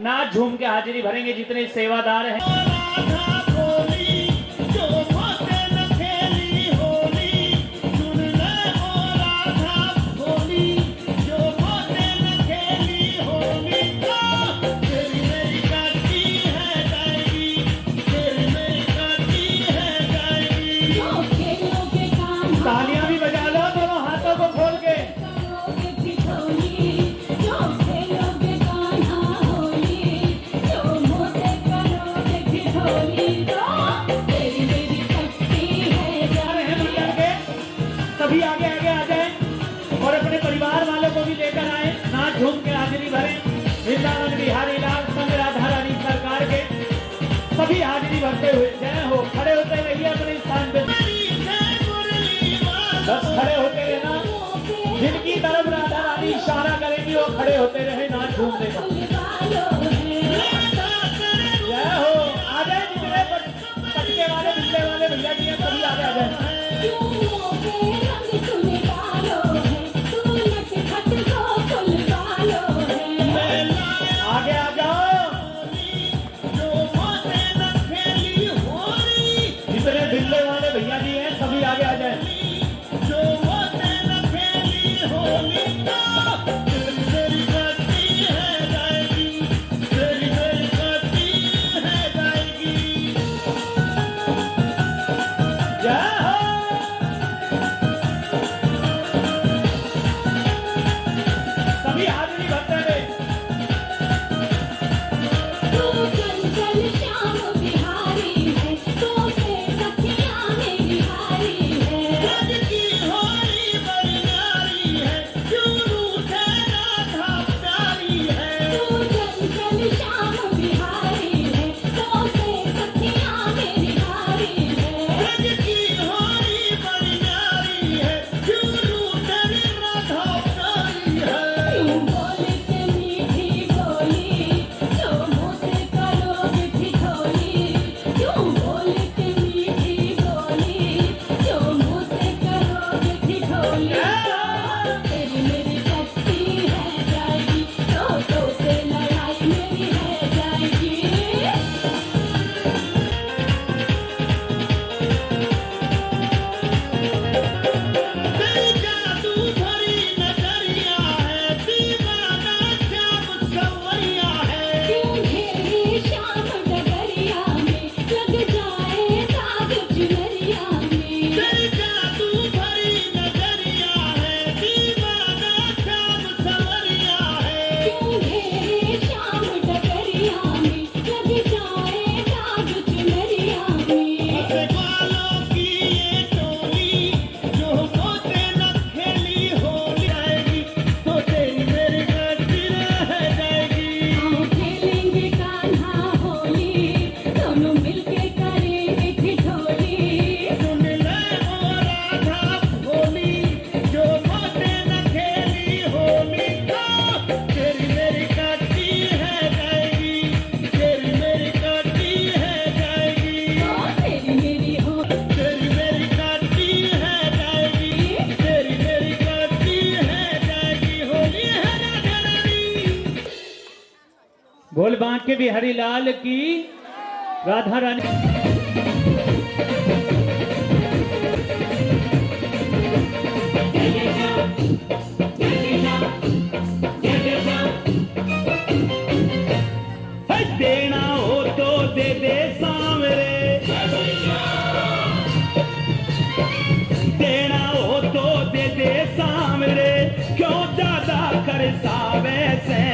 नाच झूम के हाजिरी भरेंगे जितने सेवादार हैं। तालियां भी बजा लो दोनों हाथों को खोल के। सभी आगे आगे आ जाएं और अपने परिवार वालों को भी लेकर आए। नाच झूम के हाजिरी भरें। वृंदावन बिहारी लाल संग राधा रानी सरकार के सभी हाजिरी भरते हुए जय हो। खड़े होते रहिए अपने स्थान पे, बस खड़े होते रहना। जिनकी तरफ राधा रानी इशारा करेंगी वो खड़े होते रहे, नाच झूम देगा। जय हो। आ जाए जितने पटके वाले बिल्ले वाले भैया जी सभी आगे आ जाए। आगे आ जाओ। जितने बिल्ले वाले भैया जी हैं सभी आगे आ जाए। बोल बांके बिहारी लाल की राधा रानी। देना हो तो दे दे सांवरे, देना हो तो दे दे सांवरे, क्यों ज्यादा कर सावे से,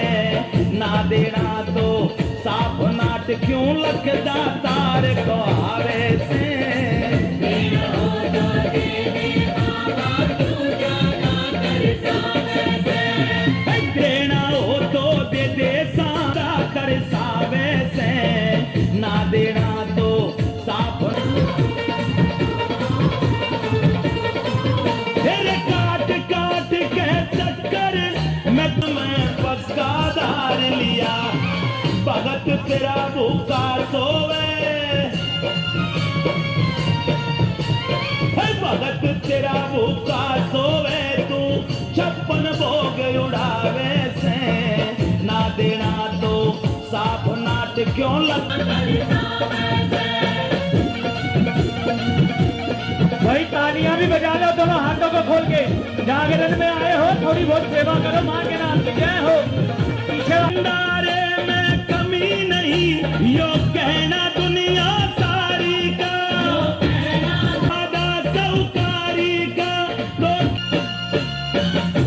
ना देना तो साफ नाट क्यों लखदा तार को आवे से देना हो तो दे दे सारा कर सावे से ना देना तो साफ तेरे काट काट के चक्कर मैं तुम्हें पक्का धार लिया भगत तेरा भूखा सोवे भगत तेरा भूखा सोवे तू 56 भोग उड़ावे से ना देना तो साफ नाट क्यों भाई तालियां भी बजा लो दोनों हाथों को खोल के जागरण में आए हो थोड़ी बहुत सेवा करो मां के नाम से जय हो पीछे भंडारे में कमी नहीं यो कहना दुनिया सारी का आधा सौकारी का तो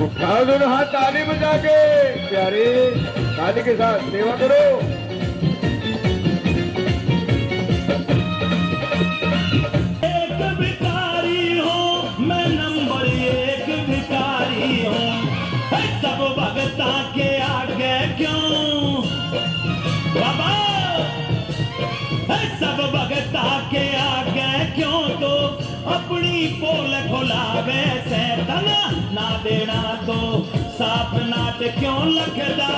उठाओ दोनों हाथ ताली बजा के प्यारे ताली के साथ सेवा करो। एक भिखारी हूँ मैं नंबर 1 भिखारी हूँ सब भगता के आगे क्यों बाबा सब भगता के आगे क्यों तो अपनी पोल खुलावे से तना ना देना तो साफ नाट क्यों लखदा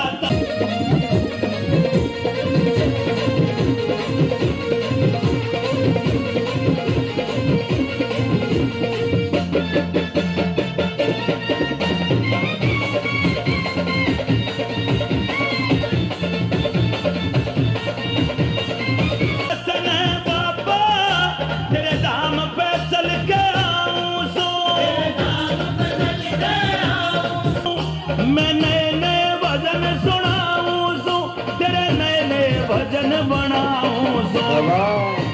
मैं नए नए भजन सुनाऊं सो तेरे नए नए भजन बनाऊं सो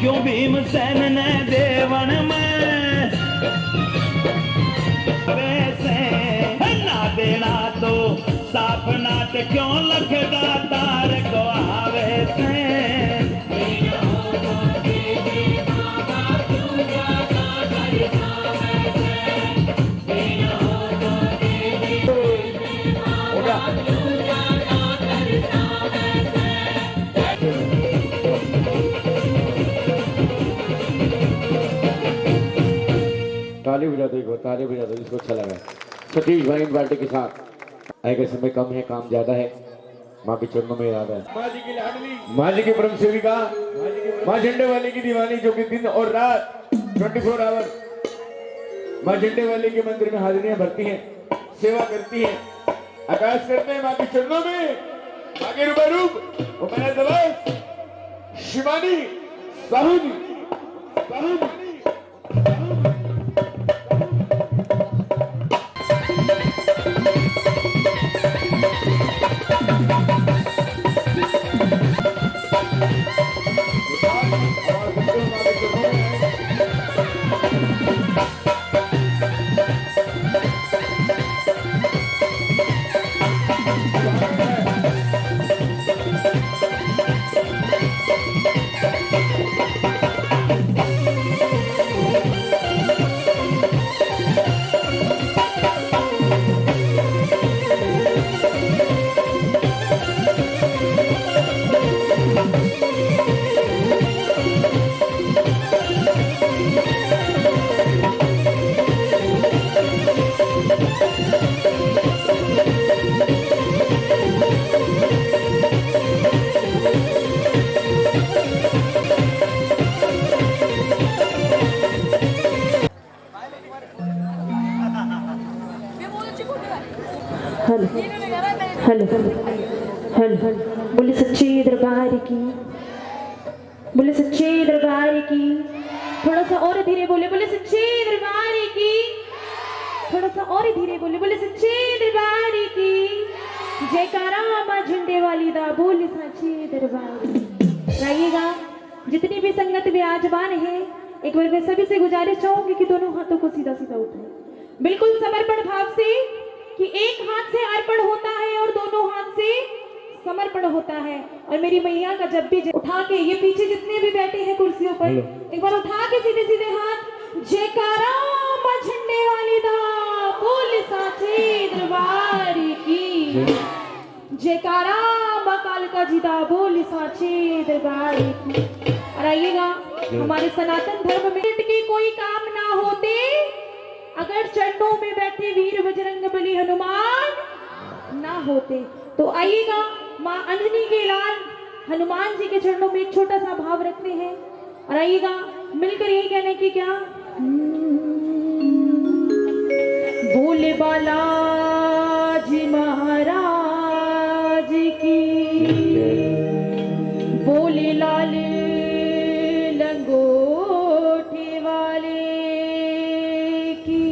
क्यों भीमसेन ने देवन में वैसे ना देना तो साफ नाट क्यों लखदा तार को आवे से ताली बजा दो ताली बजा दो जिसको अच्छा लगा। सतीश भाई इन बाल्टी के साथ आए के समय कम है काम ज्यादा है माँ के चरणों में याद है माँ जी की लाडली माँ जी की परम सेविका माँ झंडे वाली की दीवानी जो कि दिन और रात 24 आवर माँ झंडे वाली के मंदिर में हाजिरियां भरती हैं सेवा करती हैं आकाश करते हैं माँ के चरणों में माँ के रूप वो मैंने दबाव शिवानी साहू जी साहू जी हेलो हेलो बोले सच्चे दरबार की बोले सच्चे दरबार की थोड़ा सा और धीरे बोले बोले सच्चे दरबार की थोड़ा सा और धीरे बोले बोले सच्चे दरबार की जयकारा मां झंडे वाली दा बोले सच्चे दरबार। आइएगा जितनी भी संगत विराजमान है एक बार मैं सभी से गुजारिश चाहूंगी कि दोनों हाथों को सीधा सीधा उठाएं बिल्कुल समर्पण भाव से कि एक हाथ से अर्पण होता है और दोनों हाथ से समर्पण होता है। और मेरी मैया का जब भी उठा के, ये पीछे जितने भी बैठे हैं कुर्सियों पर, एक बार उठा के सीधे सीधे हाथ, जयकारा मां झंडे वाली दा बोल साचे दरबार की, जयकारा मां कालका जी दा बोल साचे दरबार की। और आइएगा, हमारे सनातन धर्म में की कोई काम ना होते अगर चरणों में बैठे वीर बजरंगबली हनुमान ना होते। तो आइएगा, मां अंजनी के लाल हनुमान जी के चरणों में एक छोटा सा भाव रखते हैं। और आइएगा, मिलकर यही कहने की क्या, बोले बालाजी महाराज की, बोले लाल लंगोटे वाले की।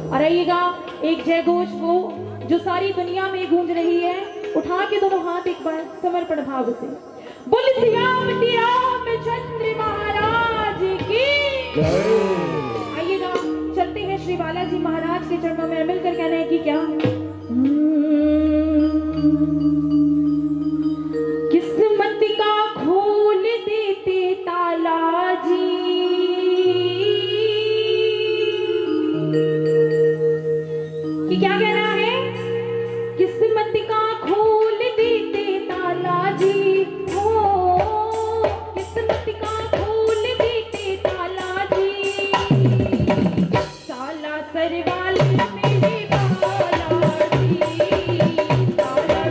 और आइएगा, एक जय घोष को जो सारी दुनिया में गूंज रही है, उठा के दोनों हाथ एक बार समर्पण भाव से, बोल सियावती रामचंद्र महाराज की। आइएगा, चलते हैं श्री बालाजी महाराज के चरणों में, मिलकर कहना है कि क्या, किस्मत का खोल देते ताला जी, कि क्या कहना है, किस्मत का खोल देते ताला जी, हो किस्मत का खोल देते ताला जी, साला सरवाल मेरे बाला जी, साला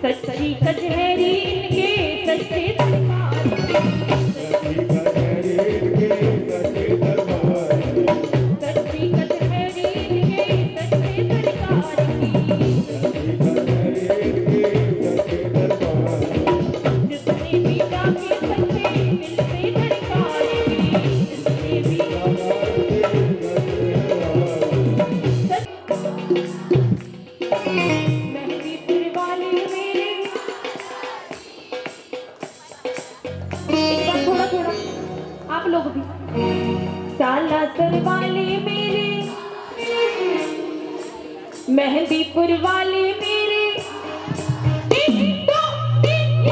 सच्ची कचहरी इनके सच्चे दरबार, सच्ची कचहरी इनके सच्चे दरबार की, जितने भी जाके सच्चे दिल से धड़काए, जितने भी मेहंदीपुर वाले मेरे, एक बार थोड़ा थोड़ा आप लोग भी, साला सर वाले मेरे, मेहंदीपुर वाले मेरे, एक दो तीन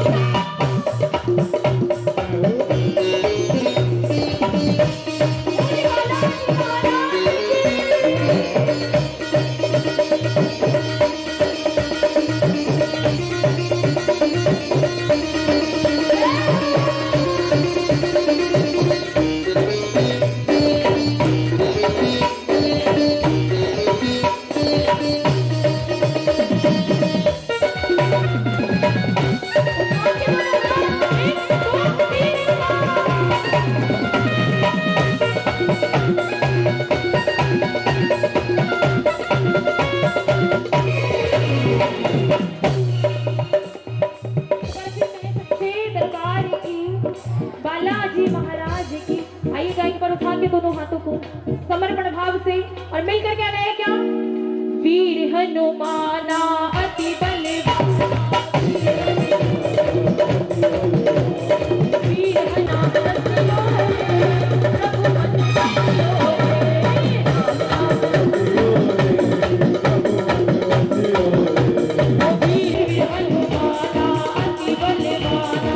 बालाजी महाराज की। आइएगा, एक बार उठा के दोनों हाथों को समर्पण भाव से, और मिलकर क्या रहे क्या, वीर हनुमाना अति बलवान, वीर हनुमान प्रभु वीर हनुमाना अति बलवाना,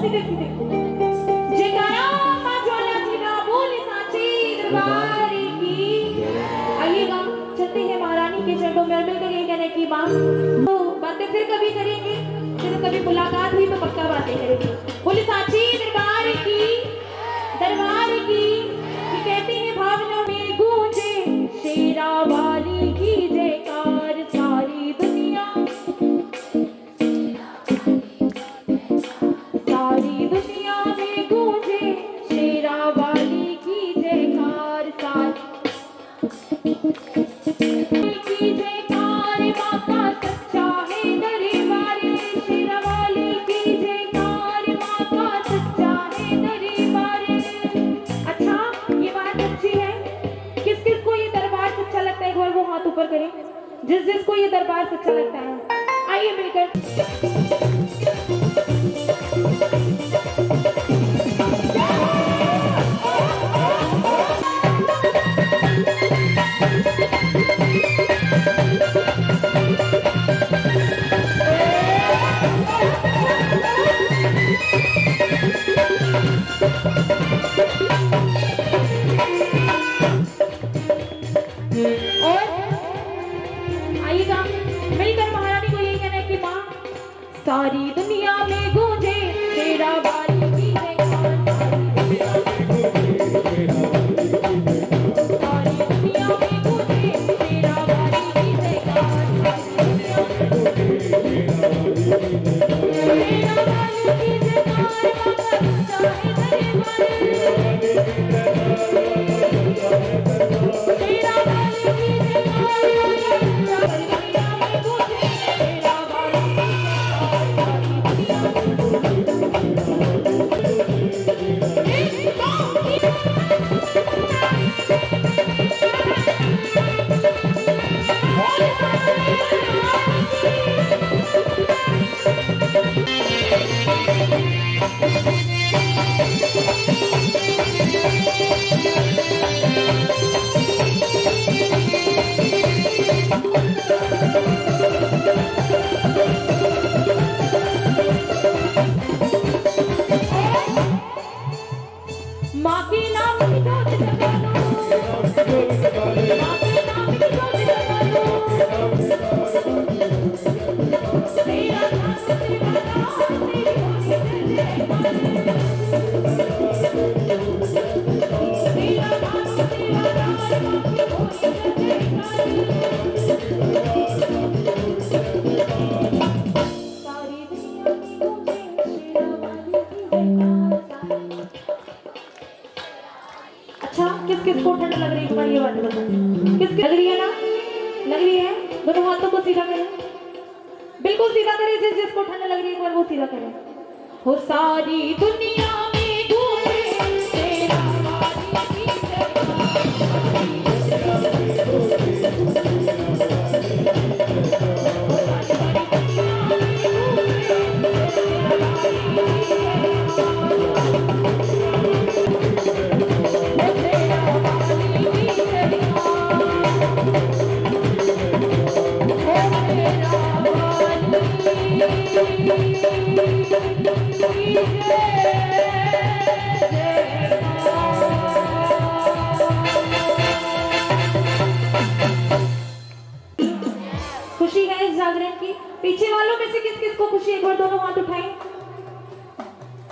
सीधे सीधे जयकारा मां ज्वाला जी का बोल साची दरबार की। आइएगा चलते हैं महारानी के चरणों में मिलकर ये कहने की मां तो बातें फिर कभी करेंगे, फिर कभी मुलाकात हुई तो पक्का बातें करेंगे। बोले साची दरबार की कहते हैं भावना में गूंजे शेरा वाली की जयकार सारी दुनिया में गूंजे शेरा वाली की जयकार सारी की जयकार मां का सच्चा है दरबार शेरा वाली की जयकार मां का सच्चा है दरबार। अच्छा ये बात अच्छी है, किस किस को ये दरबार सच्चा लगता है एक बार वो हाथ ऊपर करें, जिस जिस को ये दरबार सच्चा लगता है आइए मिलकर। और आइएगा मिलकर महारानी को यही कहना है कि मां सारी दुनिया में गूंजे तेरा वाली की जयकार सारी दुनिया में गूंजे तेरा वाली की जयकार तेरा वाली की जयकार माँ के नाम की जोत जगा लो, माँ के नाम की जोत जगा लो, तेरा नाम से बड़ा तेरी होली जयकार, तेरा नाम से बड़ा तेरी होली जयकार, सारी दुनिया में गूंजे शेरा वाली की जयकार। अच्छा किस किस को ठंड लग रही है एक बार ये बात बताओ, किस लग रही है ना, लग रही है? दोनों हाथों को सीधा करें, बिल्कुल सीधा करें, जिस जिस को ठंड लग रही है एक बार वो सीधा करें। हो सारी दुनिया में गूंजे तेरा वाली की खुशी है इस जागरण की? पीछे वालों में से किस किस को खुशी है एक बार दोनों हाथ उठाएं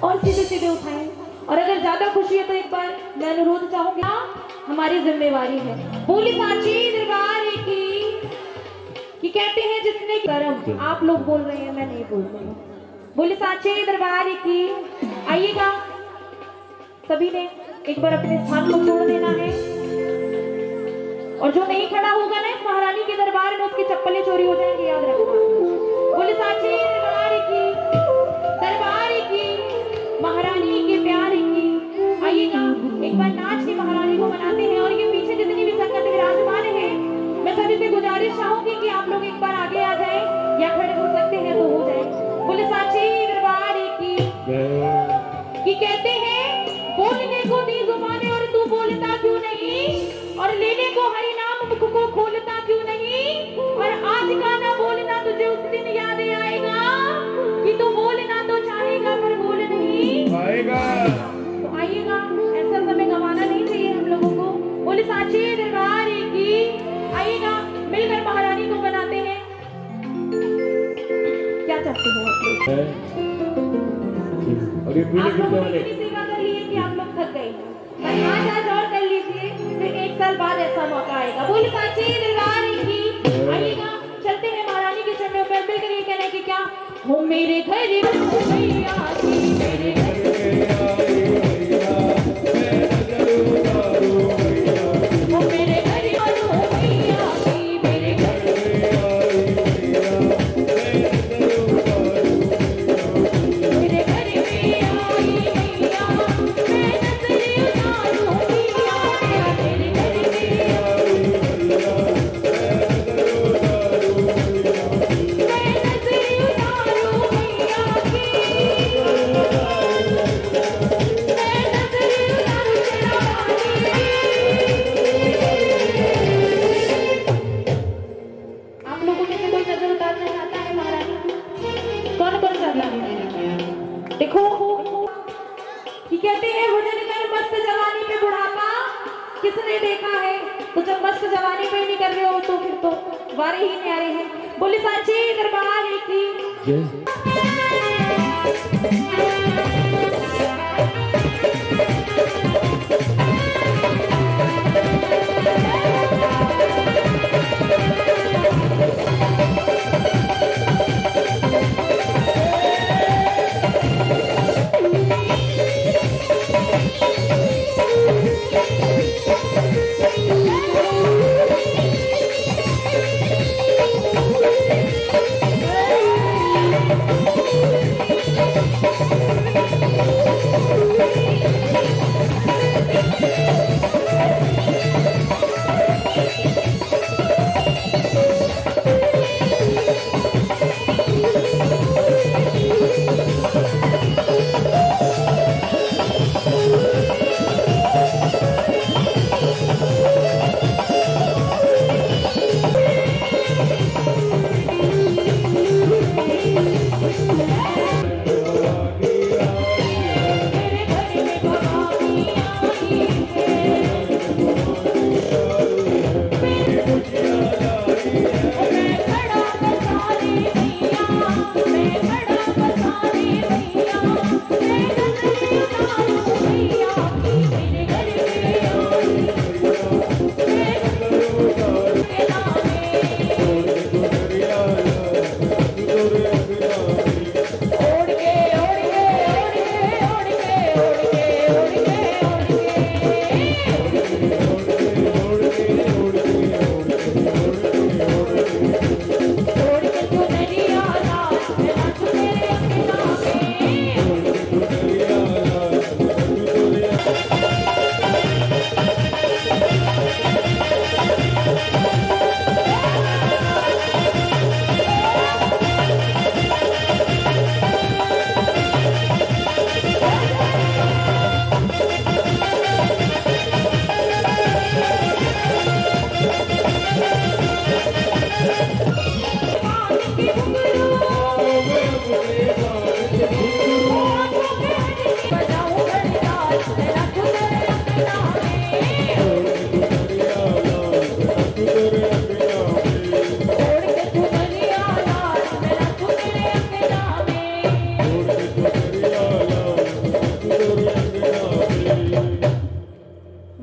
और सीधे सीधे उठाएं। और अगर ज्यादा खुशी है तो एक बार मैं अनुरोध चाहूंगी, हमारी जिम्मेवारी है बोली साची दरबार की कहते हैं जिसने कर्म, आप लोग बोल रहे हैं मैं नहीं बोल रही हूँ, बोली साची दरबार की। आइएगा सभी ने एक बार अपने स्थान को छोड़ देना है और जो नहीं खड़ा होगा ना इस महारानी के दरबार में उसकी चप्पलें चोरी हो जाएंगी, याद रखना। बोले साची दरबार की महारानी के प्यार की। आइएगा एक बार नाच के महारानी को मनाते हैं और ये पीछे जितनी भी संगत विराजमान है मैं सभी से गुजारिश चाहूंगी कि आप लोग एक बार आगे आ जाए या खड़े हो सकते हैं तो हो जाए। बोले साची दरबार की कहते हैं बोलने को दी जुबानें और तू बोलता क्यों नहीं, और लेने को हरि नाम मुख को खोलता क्यों नहीं, और आज का ना बोलना तुझे उस दिन याद आएगा कि तू बोलना तो चाहेगा पर बोल नहीं चाहते हो आप लोग? और ये पीले आप कुत्ते लोगों ने वाले इतनी सेवा कर ली है कि आप लोग थक गए। पर आज और कर लीजिए, फिर 1 साल बाद ऐसा मौका आएगा। बोल साची दरबार की। आइएगा, चलते हैं महारानी के चरणों पर मिलकर ये कहना है कि क्या हो मेरे घर मैया की, मेरे घर हो मेरे घर मैया की, मेरे घर मेरे घर में आई मैया, मैं नजर उतारूं मैया, मेरे घर में मैं नजर उतारूं मैया की, मैं नजर उतारूं आप लोगों में से कोई नजर उतारना आता है महारानी? कौन कौन सा देखो कि कहते हैं भजन कर मस्त जवानी पे बुढ़ापा किसने देखा है? तो जब मस्त जवानी पे नहीं कर रहे हो तो फिर तो वारे ही न्यारे हैं। बोले साची दरबार की।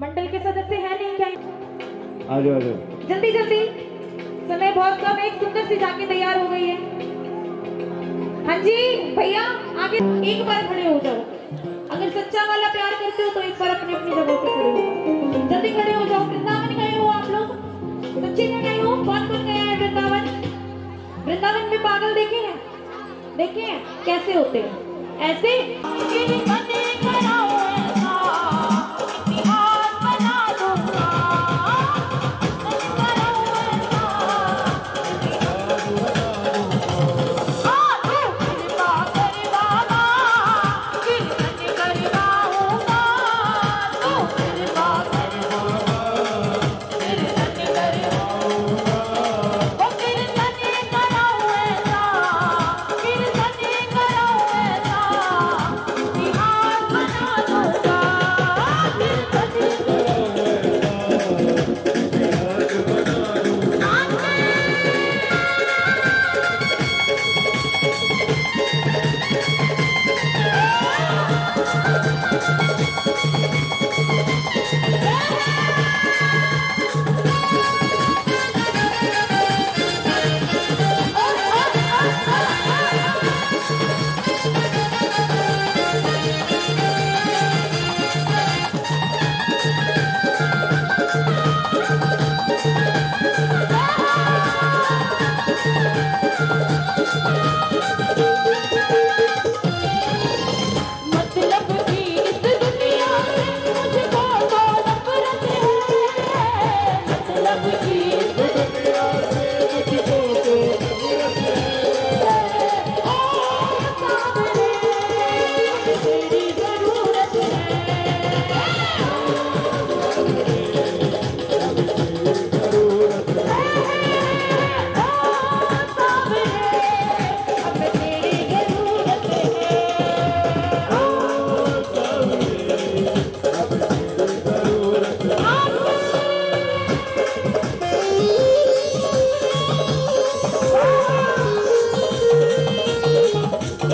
मंडल के सदस्य है नहीं क्या? आ जाओ जल्दी जल्दी, समय बहुत कम है। एक सुंदर सी झांकी तैयार हो गई है। हाँ जी भैया, आगे एक बार खड़े हो जाओ। अगर सच्चा वाला प्यार करते हो तो एक बार अपनी अपनी जगह पे खड़े हो जाओ। जल्दी खड़े हो जाओ। वृंदावन गए हो आप लोग? सच्ची में गए हो? कौन कौन गया है वृंदावन? वृंदावन में पागल देखे हैं? देखे हैं कैसे होते हैं? ऐसे बना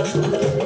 छोड़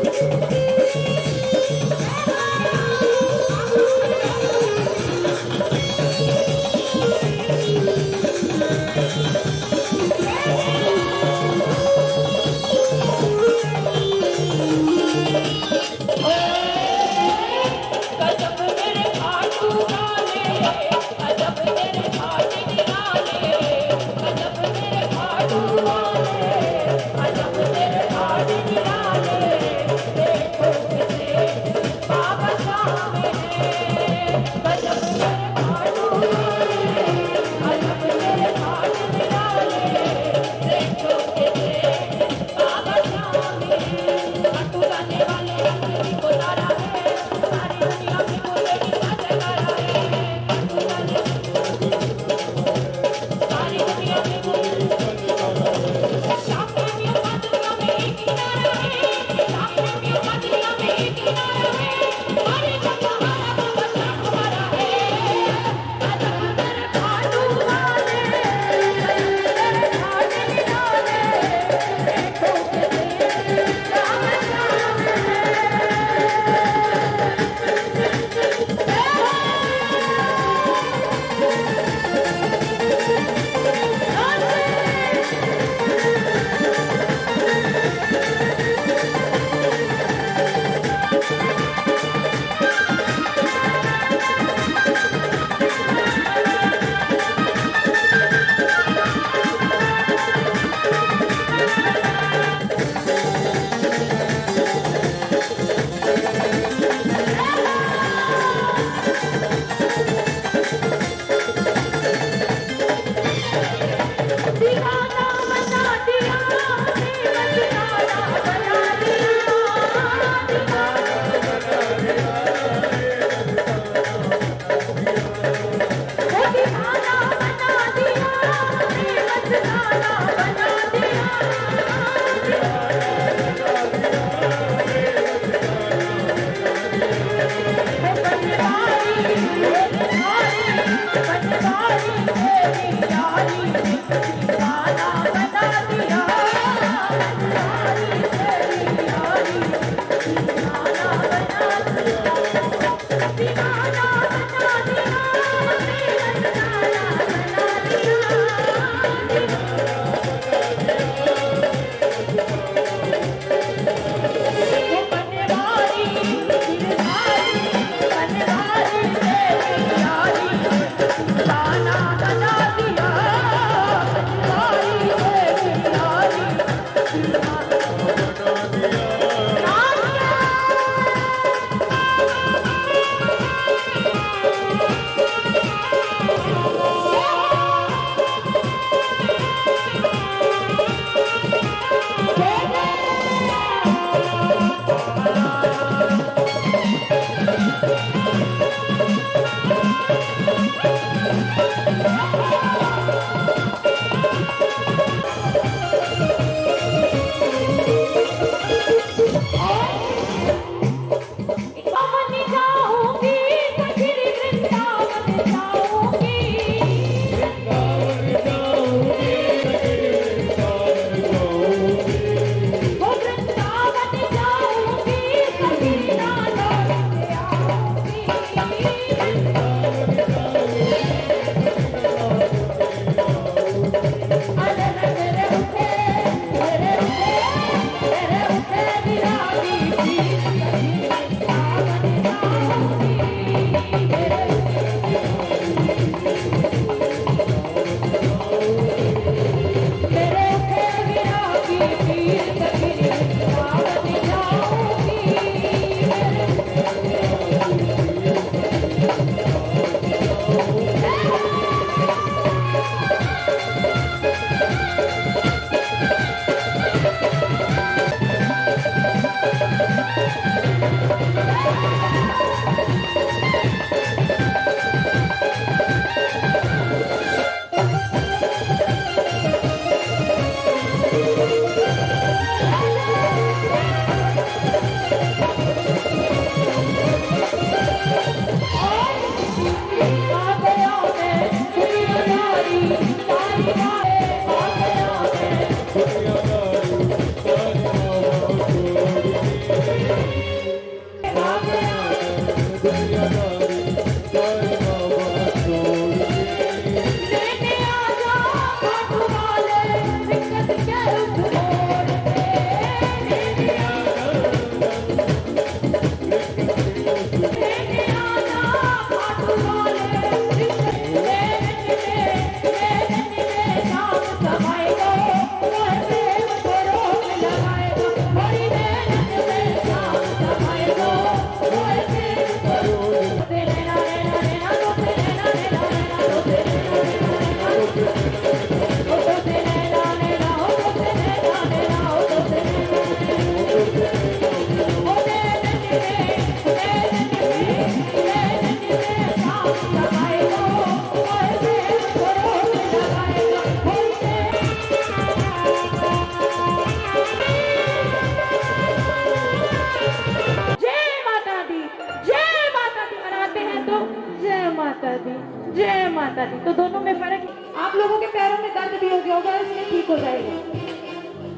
कराती, तो दोनों में फर्क है। आप लोगों के पैरों में दर्द भी हो गया होगा, इसलिए ठीक हो जाएगा।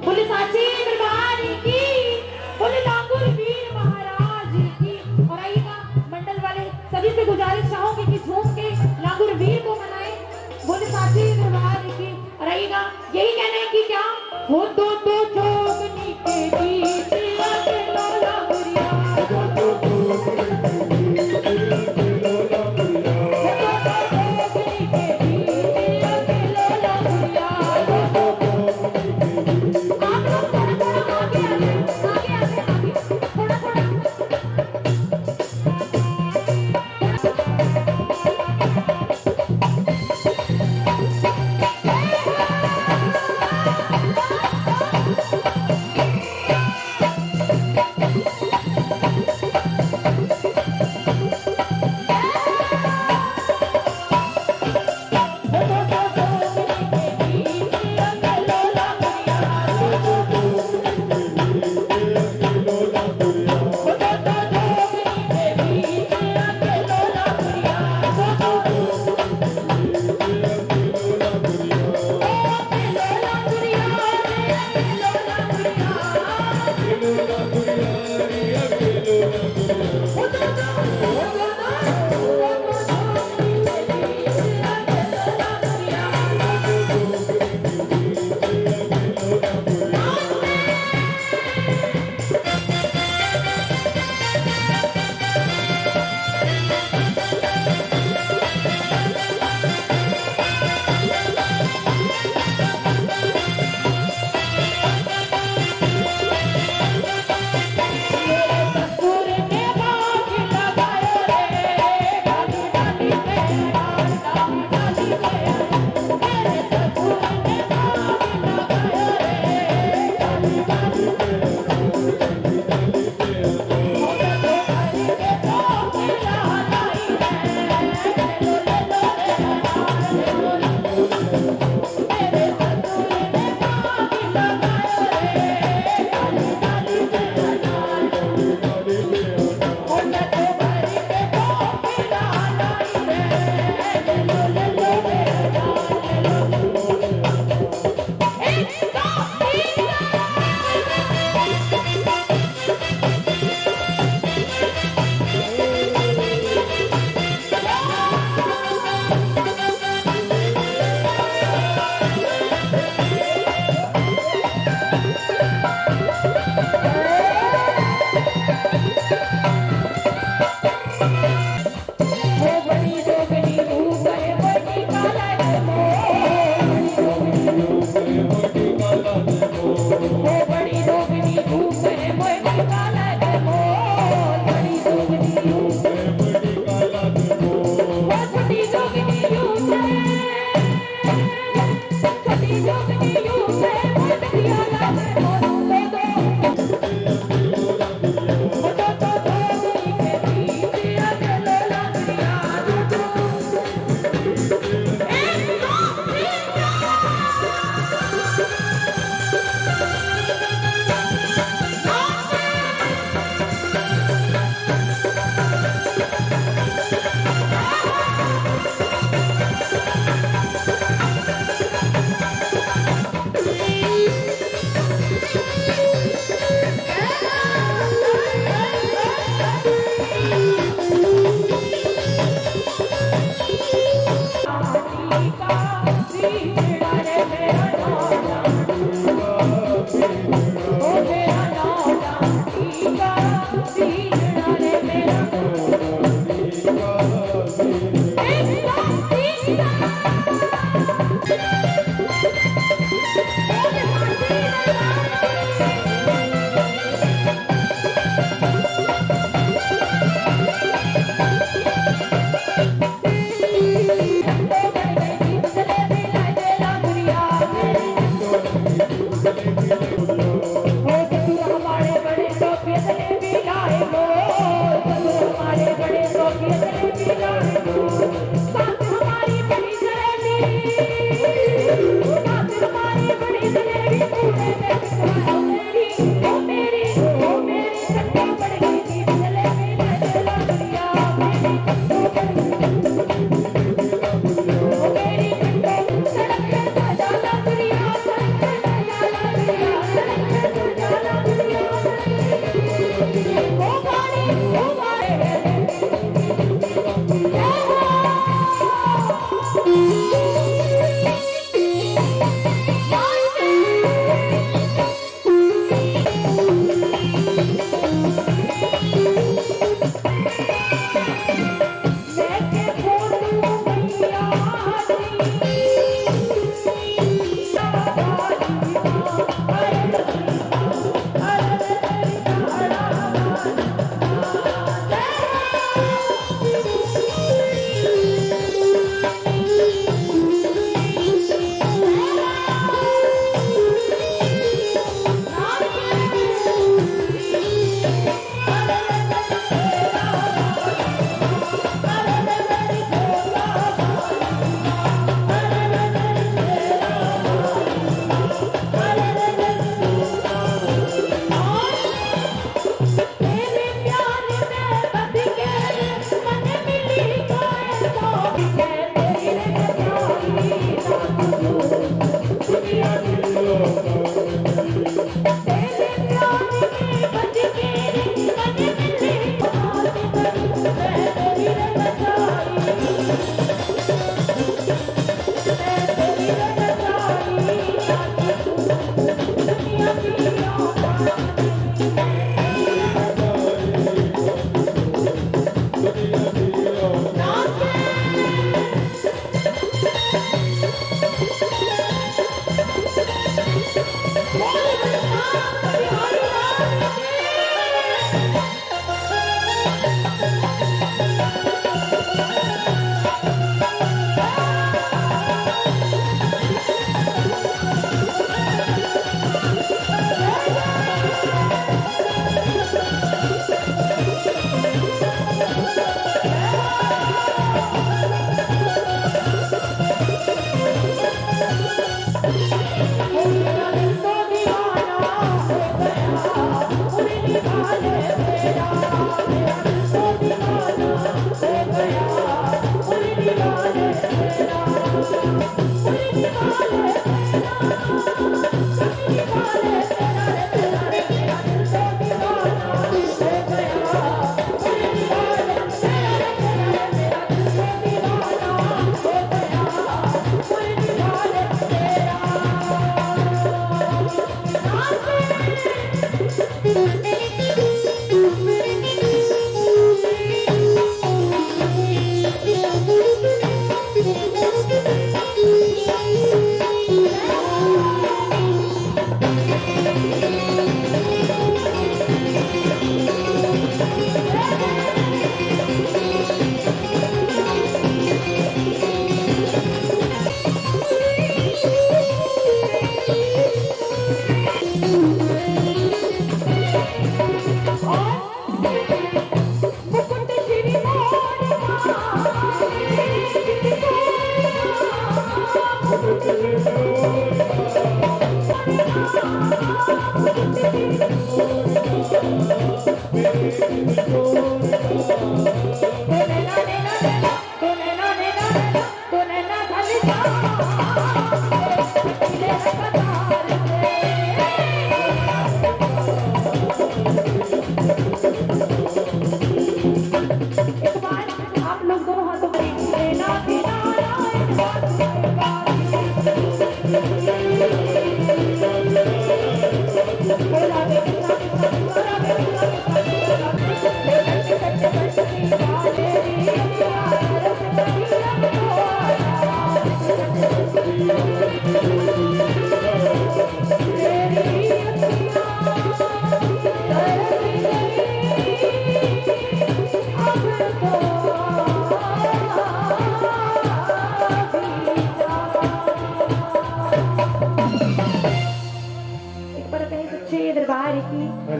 बोले साची दरबार की, बोले लांगुर वीर महाराज की। और आइएगा मंडल वाले सभी से गुजारिश चाहूंगी कि झूम के लांगुर वीर को मनाएं। बोले साची दरबार की। और आइएगा यही कहना है कि क्या हो तो जोगनी के बीच अकेला लांगुरिया,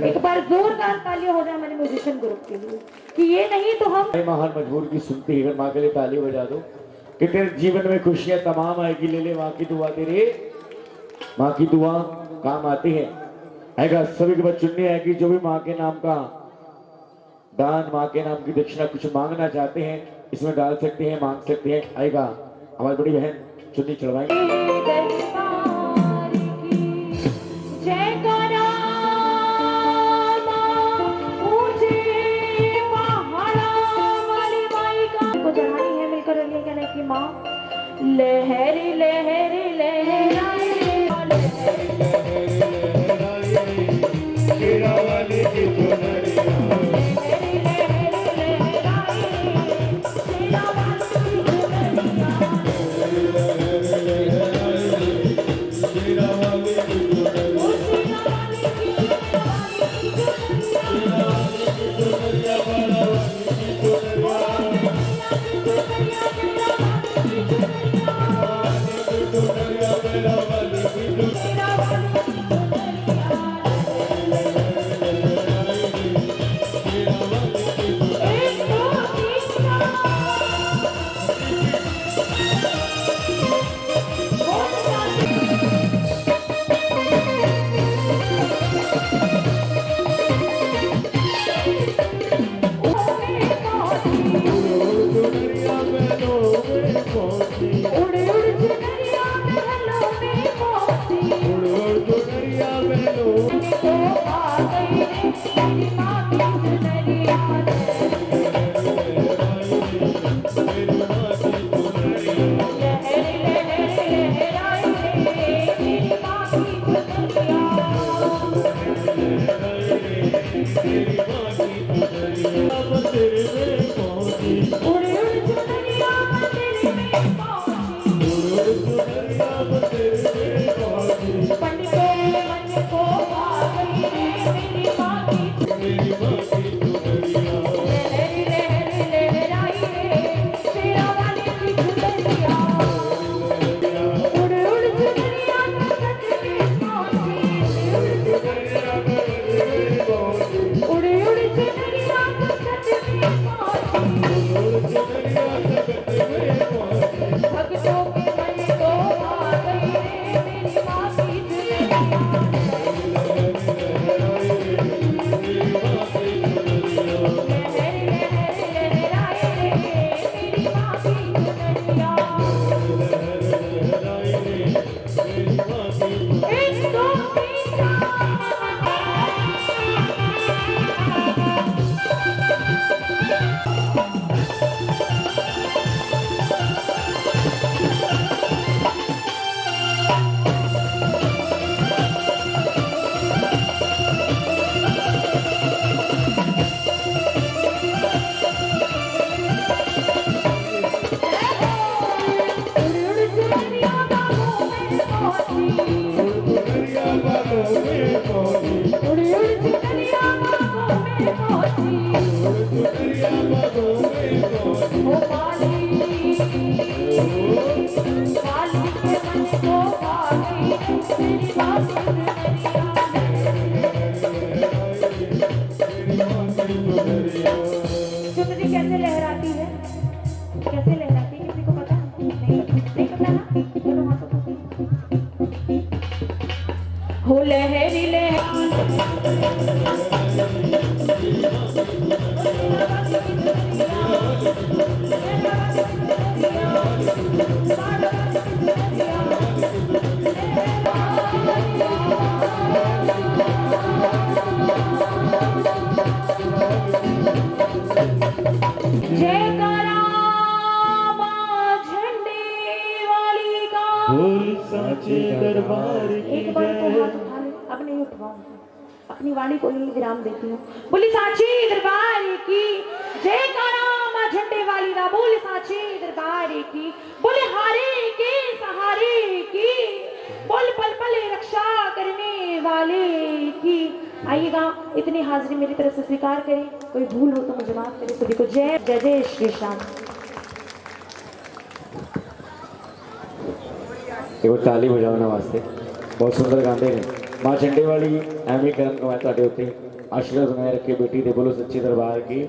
एक बार जोरदार तालियां हो जाए हमारे म्यूजिशियन ग्रुप के लिए कि ये नहीं तो हम महान मजबूर की सुनते ही अगर माँ के लिए ताली बजा दो कि तेरे जीवन में खुशियां तमाम आएगी। ले ले माँ की दुआ, तेरे माँ की दुआ काम आती है। आएगा सभी के बाद चुननी आएगी जो भी माँ के नाम का दान, माँ के नाम की दक्षिणा कुछ मांगना चाहते हैं इसमें डाल सकते हैं, मांग सकते हैं। आएगा हमारी बड़ी बहन चुन्नी चढ़वाएंगे। लहरी लहरी लहराए पंडित जयकारा मां झंडे वाली का। बोल साचे दरबार की एक बार तो जय। हाथ उठा ले, अब नहीं उठवाऊंगी, अपनी वाणी को ही विराम देती हूँ। बोली साचे दरबार की जयकारा मां झंडे वाली का। बोल साचे दरबार की, बोले हारे के सहारे की, बोल पल पल रक्षा करने वाले की। आइएगा, इतनी हाजिरी मेरी तरफ से स्वीकार करें, कोई भूल हो तो मुझे माफ करें। सभी को जय जय जय श्री श्याम। वो ताली बजाना वास्ते बहुत सुंदर गाते हैं। मां झंडे वाली एवं करम कमाए ਤੁਹਾਡੇ ਉੱਤੇ आशीर्वाद बनाए रखे बेटी दे। बोलो सच्चे दरबार की।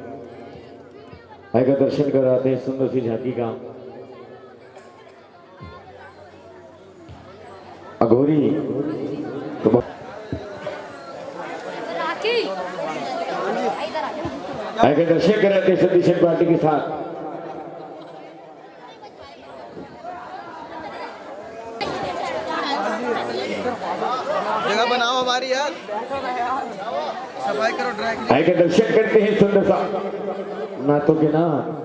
आएगा दर्शन कराते सुंदर सी झांकी का। अघोरी तो आएगा दर्शन कराते सतीशन पार्टी के साथ। जगह बनाओ हमारी यार, सफाई करो, ड्राई। आएगा दर्शन करते हैं सुंदर सा नातों के नाम।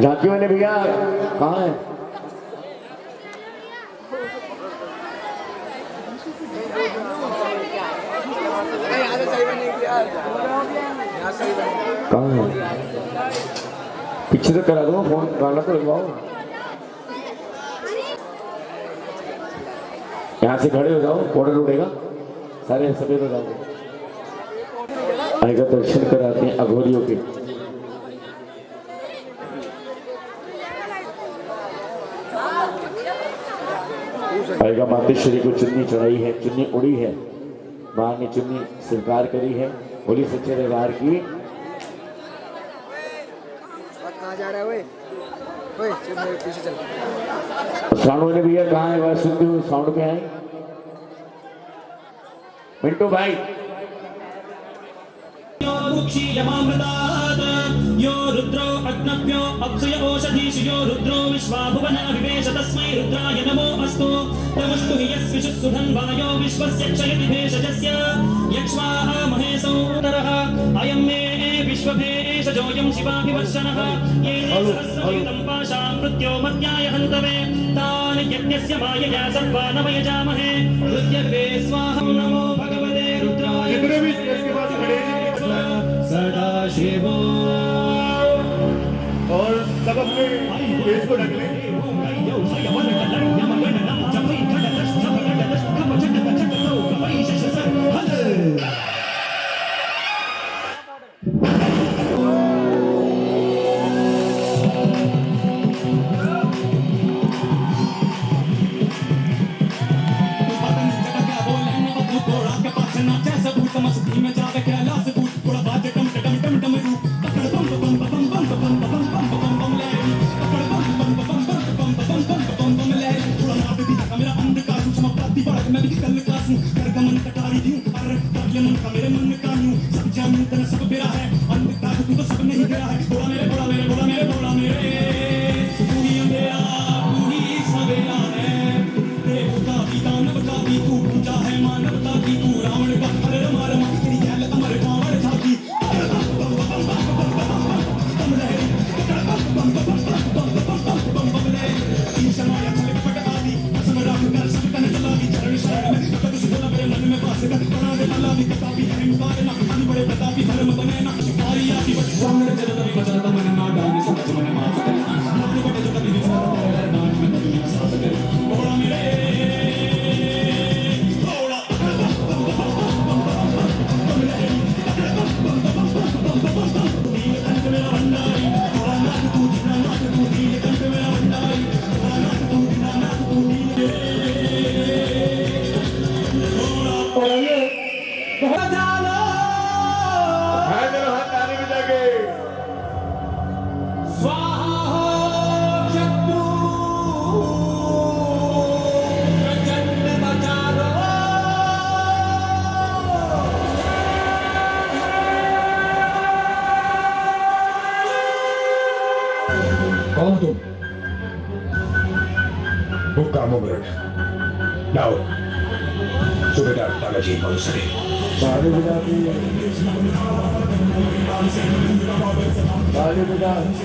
झांकी वाले भैया कहाँ है? कहाँ है? पीछे तो करा दो फोन, गाना तो लगवाओ। यहाँ से खड़े हो जाओ, बॉर्डर उड़ेगा, सारे सफेद हो जाओगे। आएगा दर्शन कराते हैं अघोरियों के। आएगा मातेश्वरी को चुन्नी चढ़ाई है, चुन्नी उड़ी है, मां ने चुन्नी स्वीकार करी है। बोली सच्चे दरबार की। कहाँ जा रहा है ओए? ओए चल मेरे पीछे चल। साउंड वाले भैया कहाँ है? वह सुनते हुए साउंड पे आए। मिंटू भाई यो रुद्रो अग्नभ्यो अप्सुय ओषधीषु यो रुद्रो विश्वाभुवना विवेश तस्मै रुद्राय नमो अस्तु। तमस्तु हि यस्विषु सुधन्वायो विश्वस्य क्षयति भेषजस्य यक्ष्वाः महेशोदरः अयं मे विश्वभेषजोऽयं शिवाभिवर्षणः येन सहस्रयुतं पाशां मृत्यो मर्त्याय हन्तवे तान् यज्ञस्य मायया सर्वानवयजामहे रुद्रवे स्वाहं नमो भगवते रुद्राय सदा शिवो। और सब अपने फेस को ढक लें। मन में Buka mo, Bert. Now, sumidat talaga yung mga sari. Bali bidati. Bali bidati.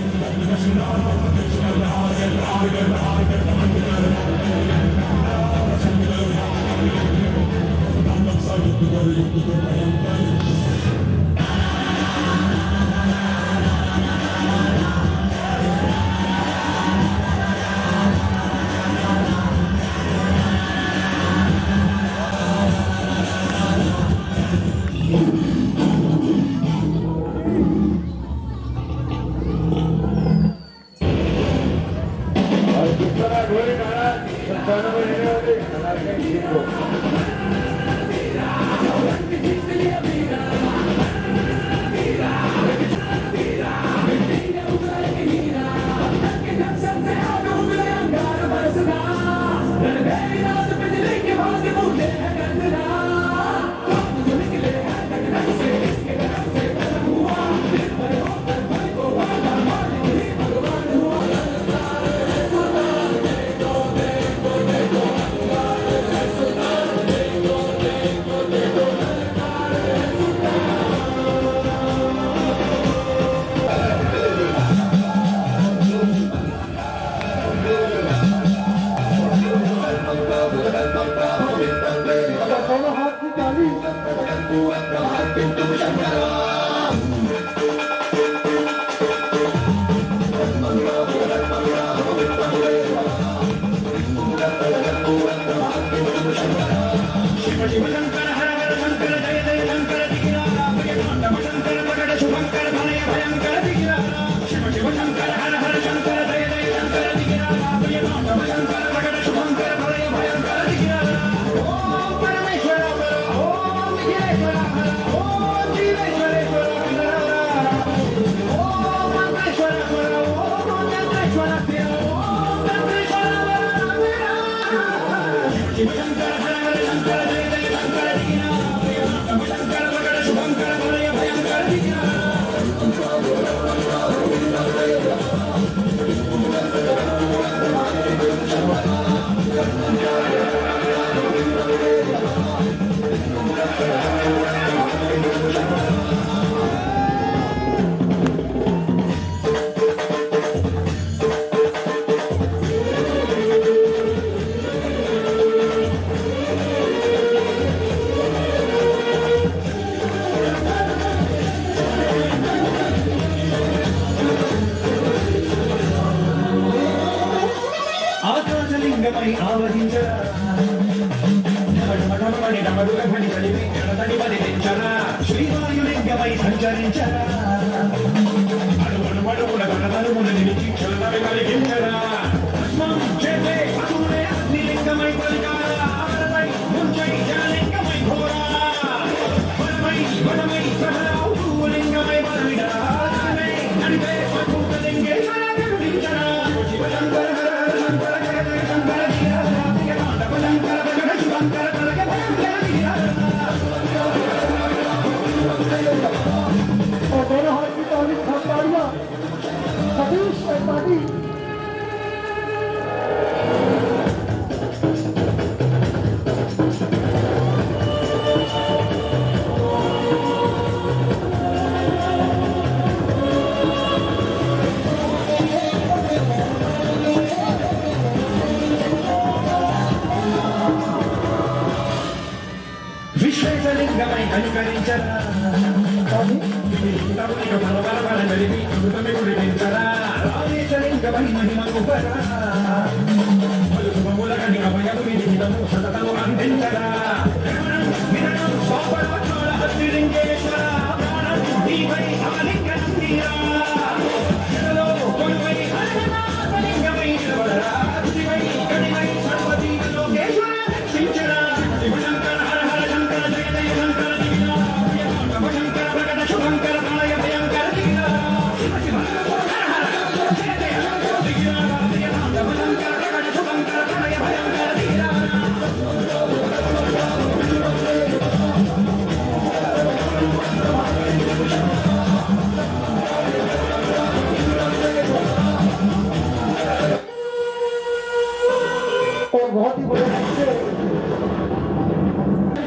बहुत ही बड़े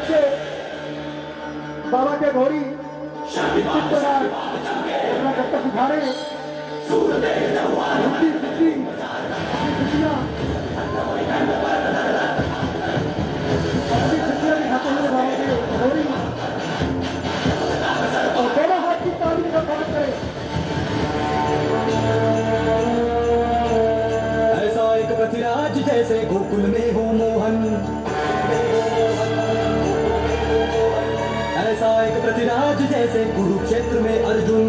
से बाबा के घोड़ी अपना कर्तव्य दिखा रहे हैं। और दोनों हाथ की ताली का बात करें। ऐसा एक पृथ्वीराज जैसे गोकुल में हो मोहन, ऐसा एक पृथ्वीराज जैसे कुरुक्षेत्र में अर्जुन,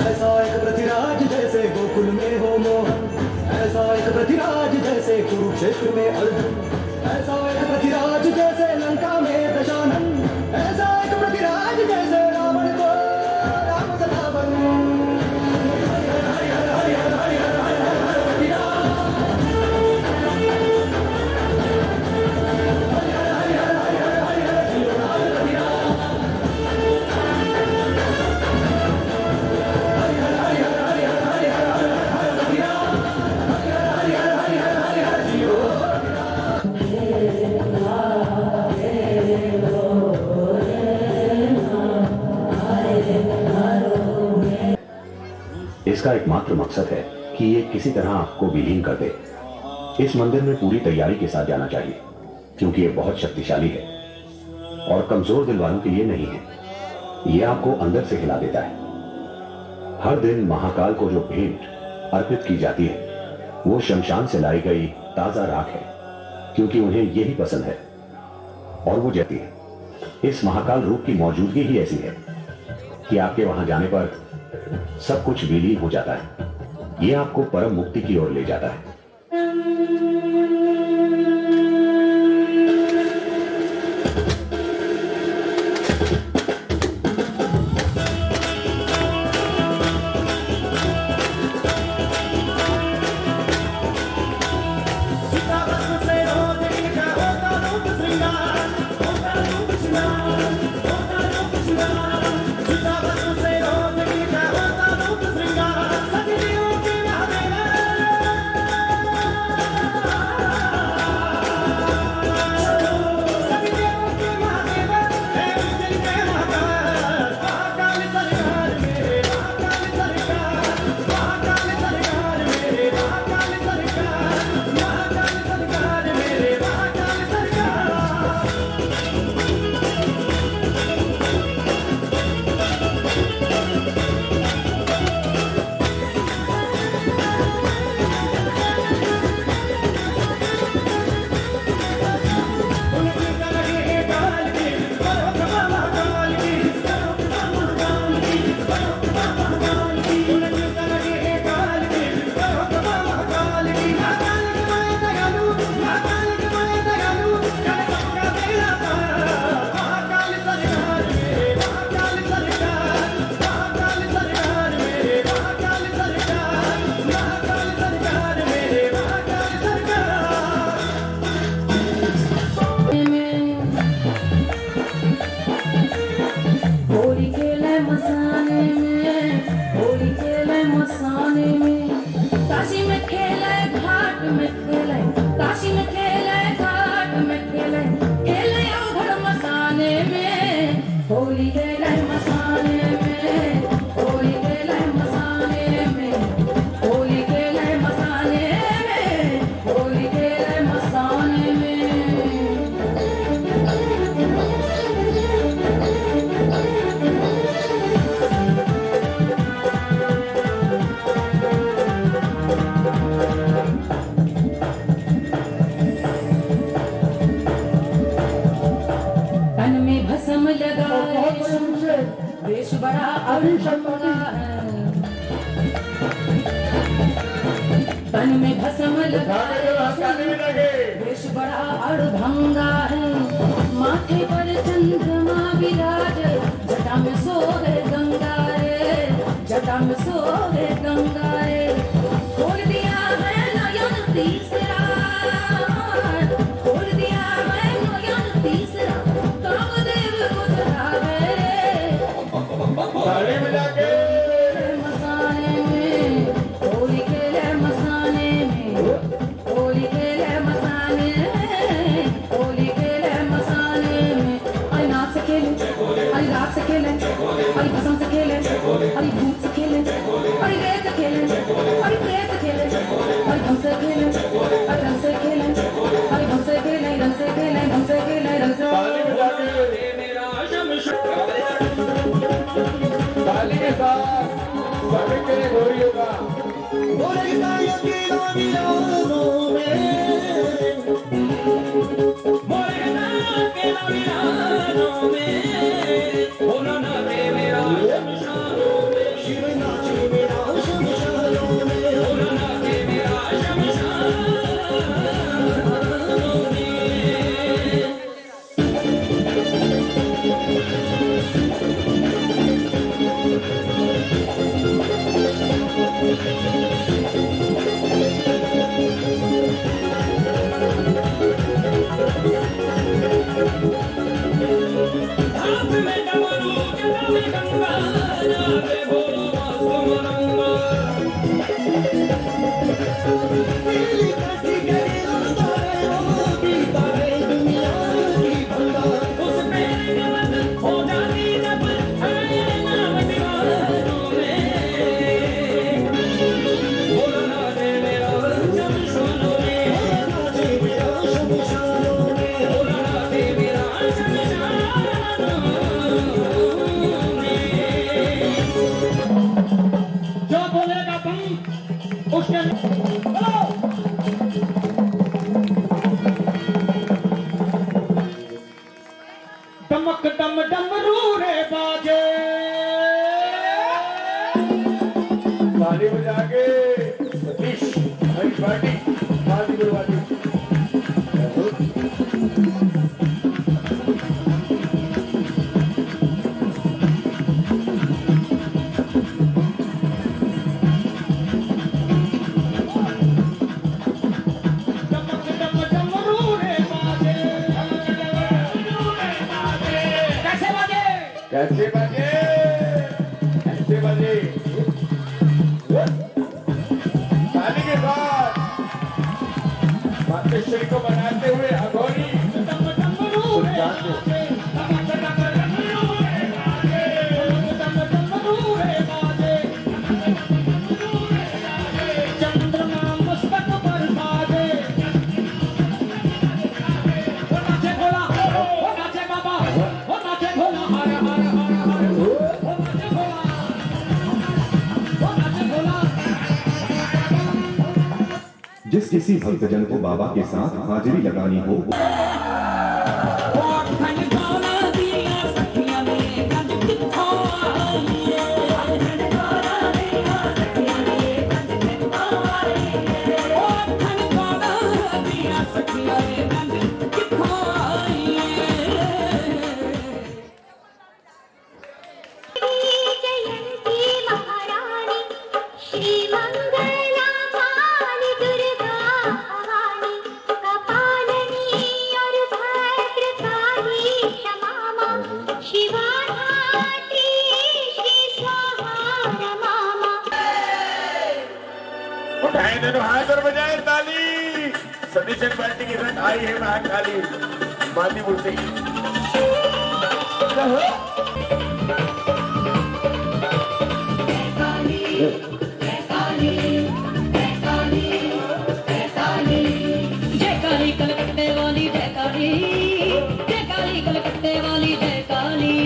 ऐसा एक पृथ्वीराज जैसे गोकुल में हो मोहन, ऐसा एक पृथ्वीराज जैसे कुरुक्षेत्र में अर्जुन, ऐसा एक पृथ्वीराज जैसे लंका में दशानन, ऐसा एक पृथ्वीराज जैसे रावण को राम सतावन। इसका एकमात्र मकसद है कि ये किसी तरह आपको विलीन कर दे। इस मंदिर में पूरी तैयारी के साथ जाना चाहिए, क्योंकि ये बहुत शक्तिशाली है और कमजोर दिल वालों के लिए नहीं है। ये आपको अंदर से हिला देता है। हर दिन महाकाल को जो भेंट अर्पित की जाती है वो शमशान से लाई गई ताजा राख है, क्योंकि उन्हें यही पसंद है और वो जाती है। इस महाकाल रूप की मौजूदगी ही ऐसी है कि आपके वहां जाने पर सब कुछ विलीन हो जाता है। ये आपको परम मुक्ति की ओर ले जाता है। तन में भस्म लगा वेश बड़ा अड़भंगा है, माथे पर चंद्रमा विराज, जटा में सोहे गंगा रे, जटा में सोहे गंगा रे। खोल दिया है नयन तीसरा, खोल दिया है नयन तीसरा, कामदेव को चढ़ावे मसाने में, होली के मसाने डमक डम डमरू रे बाजे ताली बजा के सतीश हरी पार्टी ताली बजा के कैसे बजे ऐसे बजे ताली के साथ मातेश्वरी को बनाते हुए अघोरी जिस किसी भक्तजन को बाबा के साथ हाजिरी लगानी हो उठाए दोनों हाथ और बजाए ताली। सतीश पार्टी के साथ आई है महाकाली माती मूर्ति। जय काली कलकत्ते वाली जय काली, जय काली कलकत्ते वाली जय काली,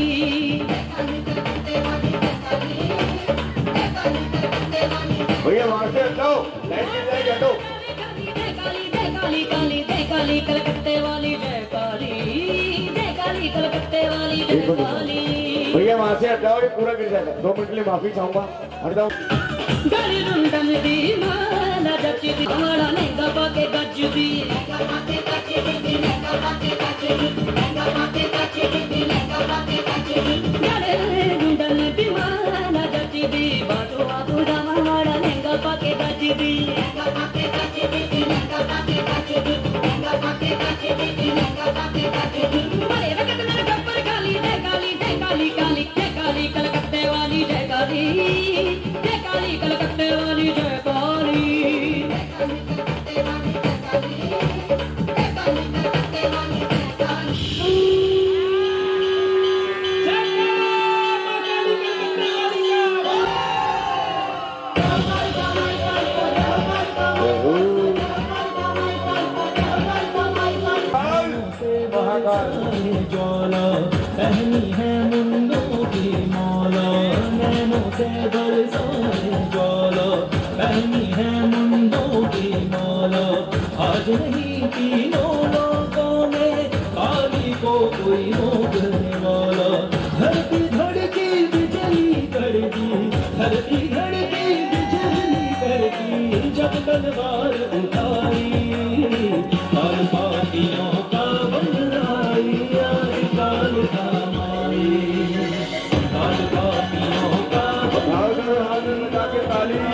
भैया वहां से हटो, लाइट जल जाएगी, हटो। जय काली काली जय काली कलकत्ते वाली जय काली, जय काली कलकत्ते वाली जय काली। भैया वहां से हटाओ, ये पूरा गिर जाएगा। 2 मिनट के लिए माफी चाहूंगा, हट जाओ। गली रुंडन दी माला जची दी हमारा लहंगा पाके गज दी, गली रुंडन दी माला जची दी बाजू बाजू हमारा लहंगा पाके गज दी, बड़े वक्त मेरे गब्बर काली जय काली जय काली काली जय काली कलकत्ते वाली जय काली, जय काली कलकत्ते वाली जय काली। ज्वाला पहनी है मुंडों की माला, नैनों से बरसाए ज्वाला पहनी तलवार उठाई, काल पापियों का बंदलाई, आज काल का माई, काल पापियों का ताली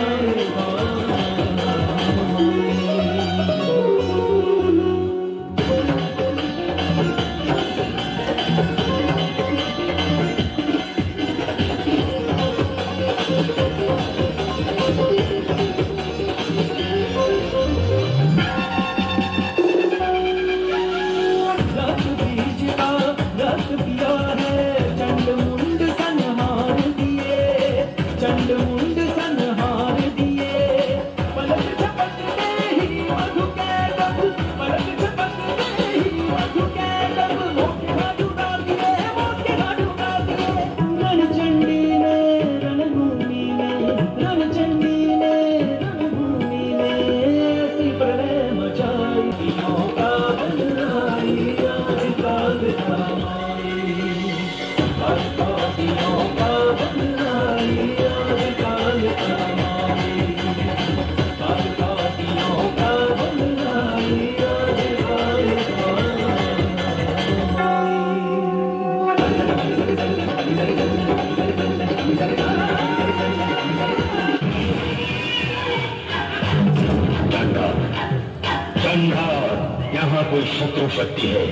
यहाँ कोई शत्रु शक्ति है,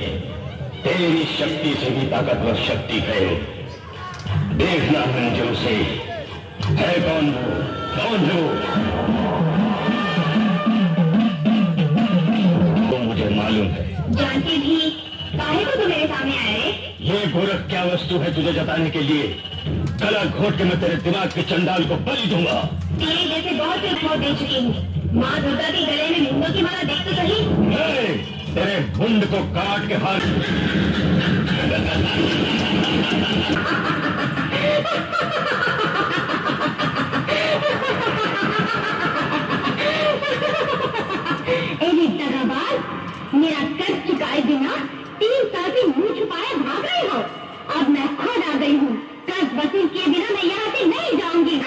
तेरी शक्ति से भी ताकतवर शक्ति है। देखना मंजू से है कौन हो, कौन हो? तो मुझे मालूम है। जानती भी काहे को तो मेरे सामने आए? ये गोरख क्या वस्तु है तुझे जताने के लिए? गला घोट के मैं तेरे दिमाग के चंडाल को बलि दूंगा। तेरे जैसे बहुत से खो दे चुकी हूँ। माँ दुर्गा के गले में मुंडों की माला देख तो सही। तेरे मुंड को काट के हाथ मेरा कर चुकाए बिना 3 साल से मुंह छुपाए भाग रहे हो। अब मैं खुद आ गई हूँ। कर्ज वसूल किए बिना मैं यहाँ से नहीं जाऊंगी।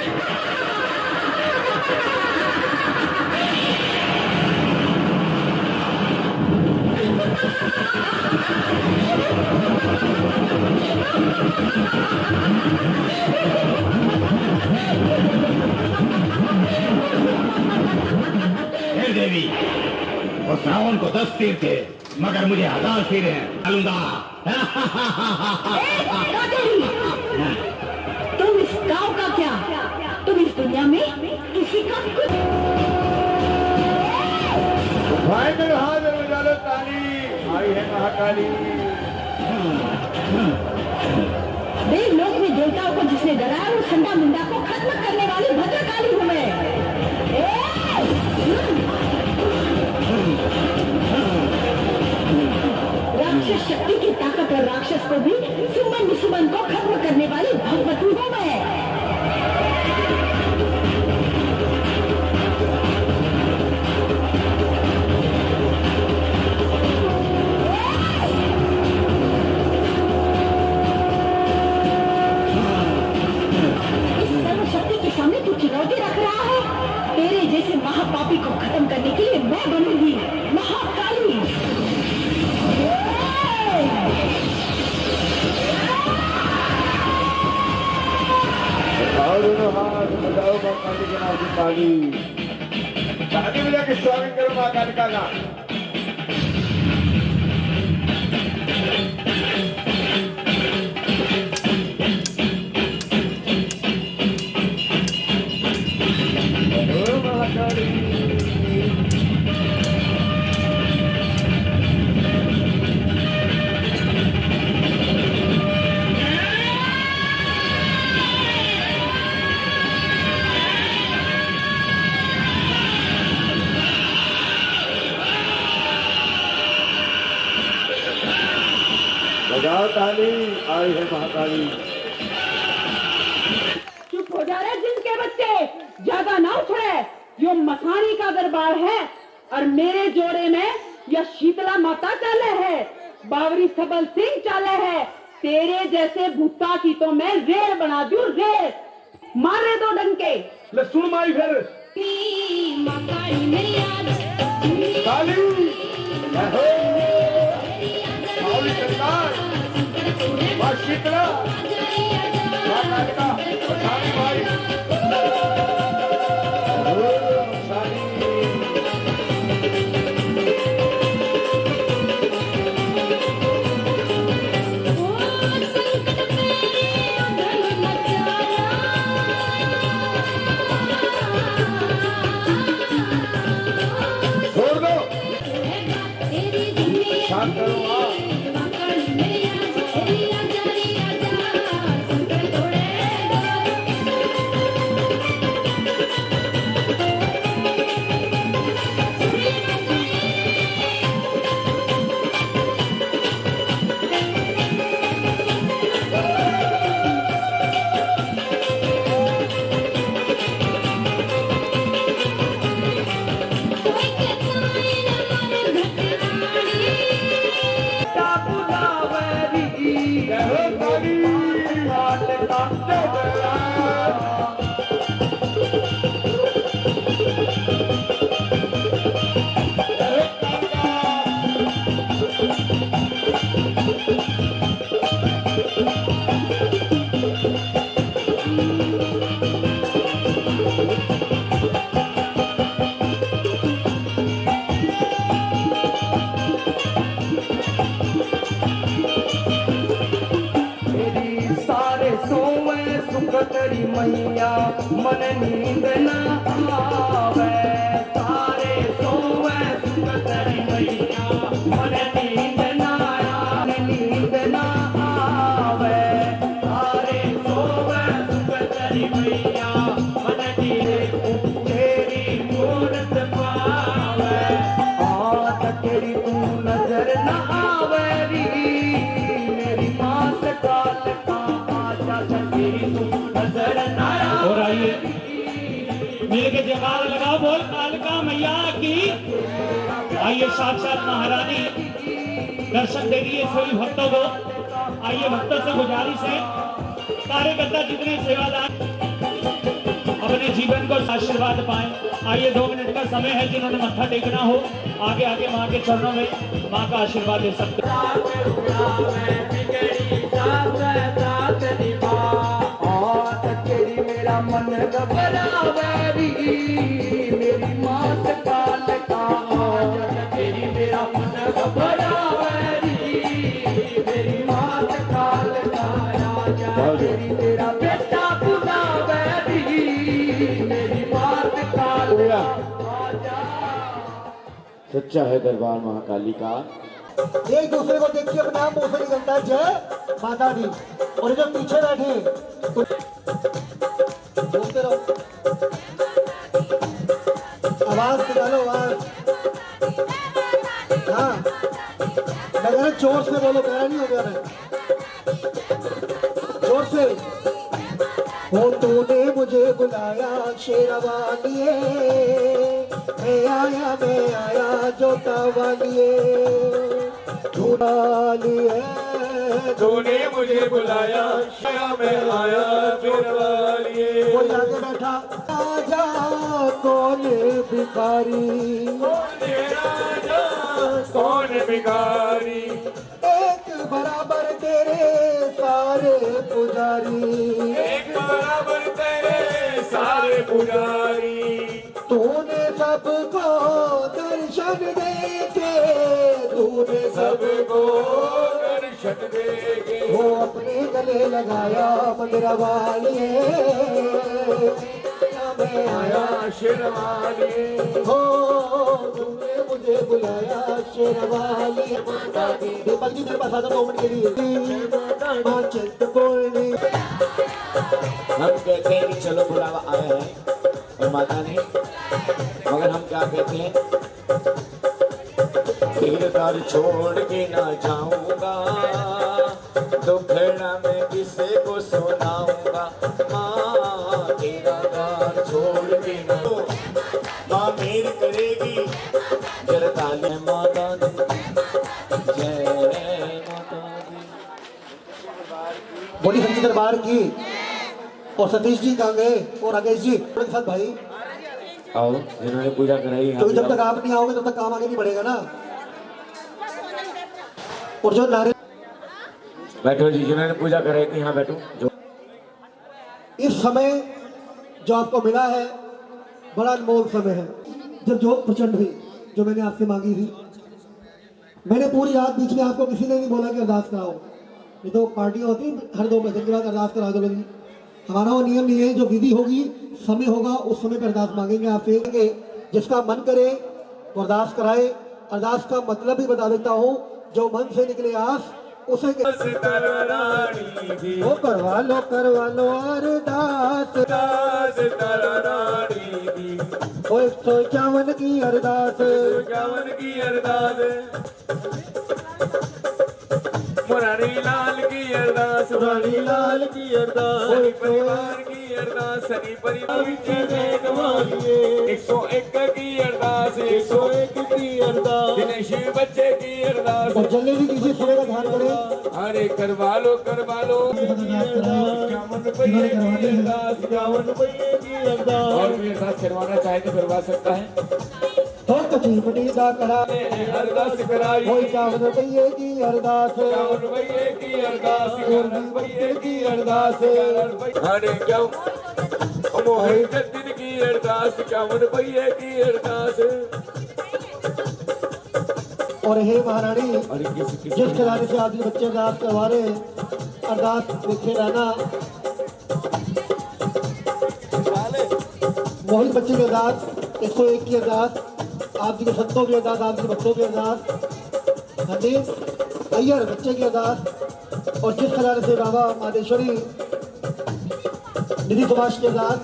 देवी, वो श्रावण को 10 तीर थे, मगर मुझे 1000 तीर हैं। डालूंगा। तुम इस गांव का क्या? तुम इस दुनिया में किसी का कुछ हाजिर बजा लो ताली, आई है महाकाली। देवलोक में देवताओं को जिसने डराया वो ठंडा मुंडा को खत्म करने वाली भद्रकाली हूँ मैं। राक्षस शक्ति की ताकत और राक्षस को भी सुमन निसुमन को खत्म करने वाली भगवती हूँ मैं। चुनौती रख रहा है। तेरे जैसे महापापी को खत्म करने के लिए मैं बनूंगी महाकाली। बजाओ महाकाली के नाम की ताली, ताली बजा के स्वागत करो महाकालिका का। बजाओ ताली, आई है महाकाली। चुप हो जा रहे जिनके बच्चे, ज्यादा ना उछड़े। यो मथानी का दरबार है और मेरे जोड़े में यह शीतला माता चाले है, बावरी सबल सिंह चाले है। तेरे जैसे भूता की तो मैं रेल बना दूं, रेल। मारे 2 डंके। सुन माई फिर काली माऊली सरकार माँ शीतला माँ कालिका पठानी भाई शांत करो तेरी मैया मन नींद ना आवे सारे सोवे सुख तेरी मैया मन नींद ना आवे नींद ना आवे सारे सोवे सुख तेरी मैया मन नींद तेरी मूरत पावे आज तेरी तू नजर ना आवे री मेरी मात काल का आजा तेरी तू और आइए मिल के जयकार लगाओ, बोल कालिका मैया की। आइए साक्षात महारानी दर्शन देगी सभी भक्तों को। आइए भक्तों से गुजारिश है, कार्यकर्ता जितने सेवादार अपने जीवन को आशीर्वाद पाएं। आइए 2 मिनट का समय है, जिन्होंने मत्था टेकना हो आगे आगे माँ के चरणों में माँ का आशीर्वाद दे सकते तेरी मेरा मन घबरावे मेरी मात काल का तेरी मेरा मन घबरावे मेरी मात काल का तेरी मेरा बेटा बुलावे मेरी मात काल का। सच्चा है दरबार महाकाली का। एक दूसरे को देखिए अपने आप मुंह से निकलता है जय माता दी, और ये जो पीछे बैठे बोलते रहो, आवाज निकालो आवाज। हाँ मैं कह रहा जोर से बोलो, मेरा नहीं हो गया मैं जोर से। हो तूने मुझे बुलाया शेरवालिए, मैं आया जोता वालिए तूने मुझे बुलाया मैं आया जोरवालिए। कोई आगे बैठा राजा कौन भिखारी, कौन भिखारी, एक बराबर तेरे सारे पुजारी, एक बराबर तेरे सारे पुजारी। तूने सबको दर्शन देके, तूने सबको दर्शन देके वो अपने गले लगाया मंगरवालिए, मैं आया शेरवालिए। हो तूने मुझे बुलाया शेरवालिए। दीपक जी मेरे पास आता 2 मिनट के लिए माँ चिंतपूर्णी। हम कहते हैं कि चलो बुलावा आया है और माता ने, मगर हम क्या कहते हैं, तेरे दर छोड़ के ना जाऊंगा, दुखड़ा में किसे को सुनाऊंगा। माँ तेरा दर छोड़ के ना, माँ मेर करेगी जरताली माता दी, जय माता दी। बोली सच्ची दरबार की। और सतीश जी कहाँ गए, और राकेश जी साथ भाई आओ, जिन्होंने पूजा कराई क्योंकि जब तक आप नहीं आओगे तब तक काम आगे नहीं बढ़ेगा ना। और जो नारे बैठो जी, जिन्होंने पूजा कराई थी यहाँ बैठो। जो इस समय जो आपको मिला है बड़ा अनमोल समय है। जब जोत प्रचंड हुई जो मैंने आपसे मांगी थी, मैंने पूरी रात बीच में आपको किसी ने नहीं बोला कि अरदास कराओ। ये तो पार्टियां होती हैं हर 2 बजे के बाद अरदास करा दो। हमारा वो नियम नहीं है, जो विधि होगी समय होगा उस समय पर अरदास मांगेंगे आपसे। जिसका मन करे वो अरदास कराए। अरदास का मतलब भी बता देता हूँ, जो मन से निकले आस उसे वो करवा लो अरदास। 151 की अरदास, मुरारी लाल की अरदास, मुरारी लाल की अरदास, परिवार की अरदास, सनी परिवार की 101 की अरदास, 101 की अरदास, दिनेशी बच्चे की अरदास। और जल्दी भी किसी सुबह का ध्यान करें। अरे करवा लो 51 रुपये की अरदास, 51 रुपये की अरदास। और भी अरदास करवाना चाहे तो करवा सकता है। तो कचीपटी दा करा अरदास कराई, 51 रुपये की अरदास, 51 रुपये की अरदास, 51 रुपये की अरदास। अरे क्यों दिन की अरदास, 51 रुपये की अरदास। और हे महारानी, जिस खिलाड़ी से आदमी बच्चे अरदास करवा रहे हैं, अरदास देखे रहना। मोहित बच्चे की अरदास, 101 की अरदास, आप जी के संतों की अरदास, आप जी के बच्चों की अरदास, हनीफ अय्यर बच्चे की अरदास। और जिस खिलाड़ी से बाबा मादेश्वरी निधि सुभाष की अरदास,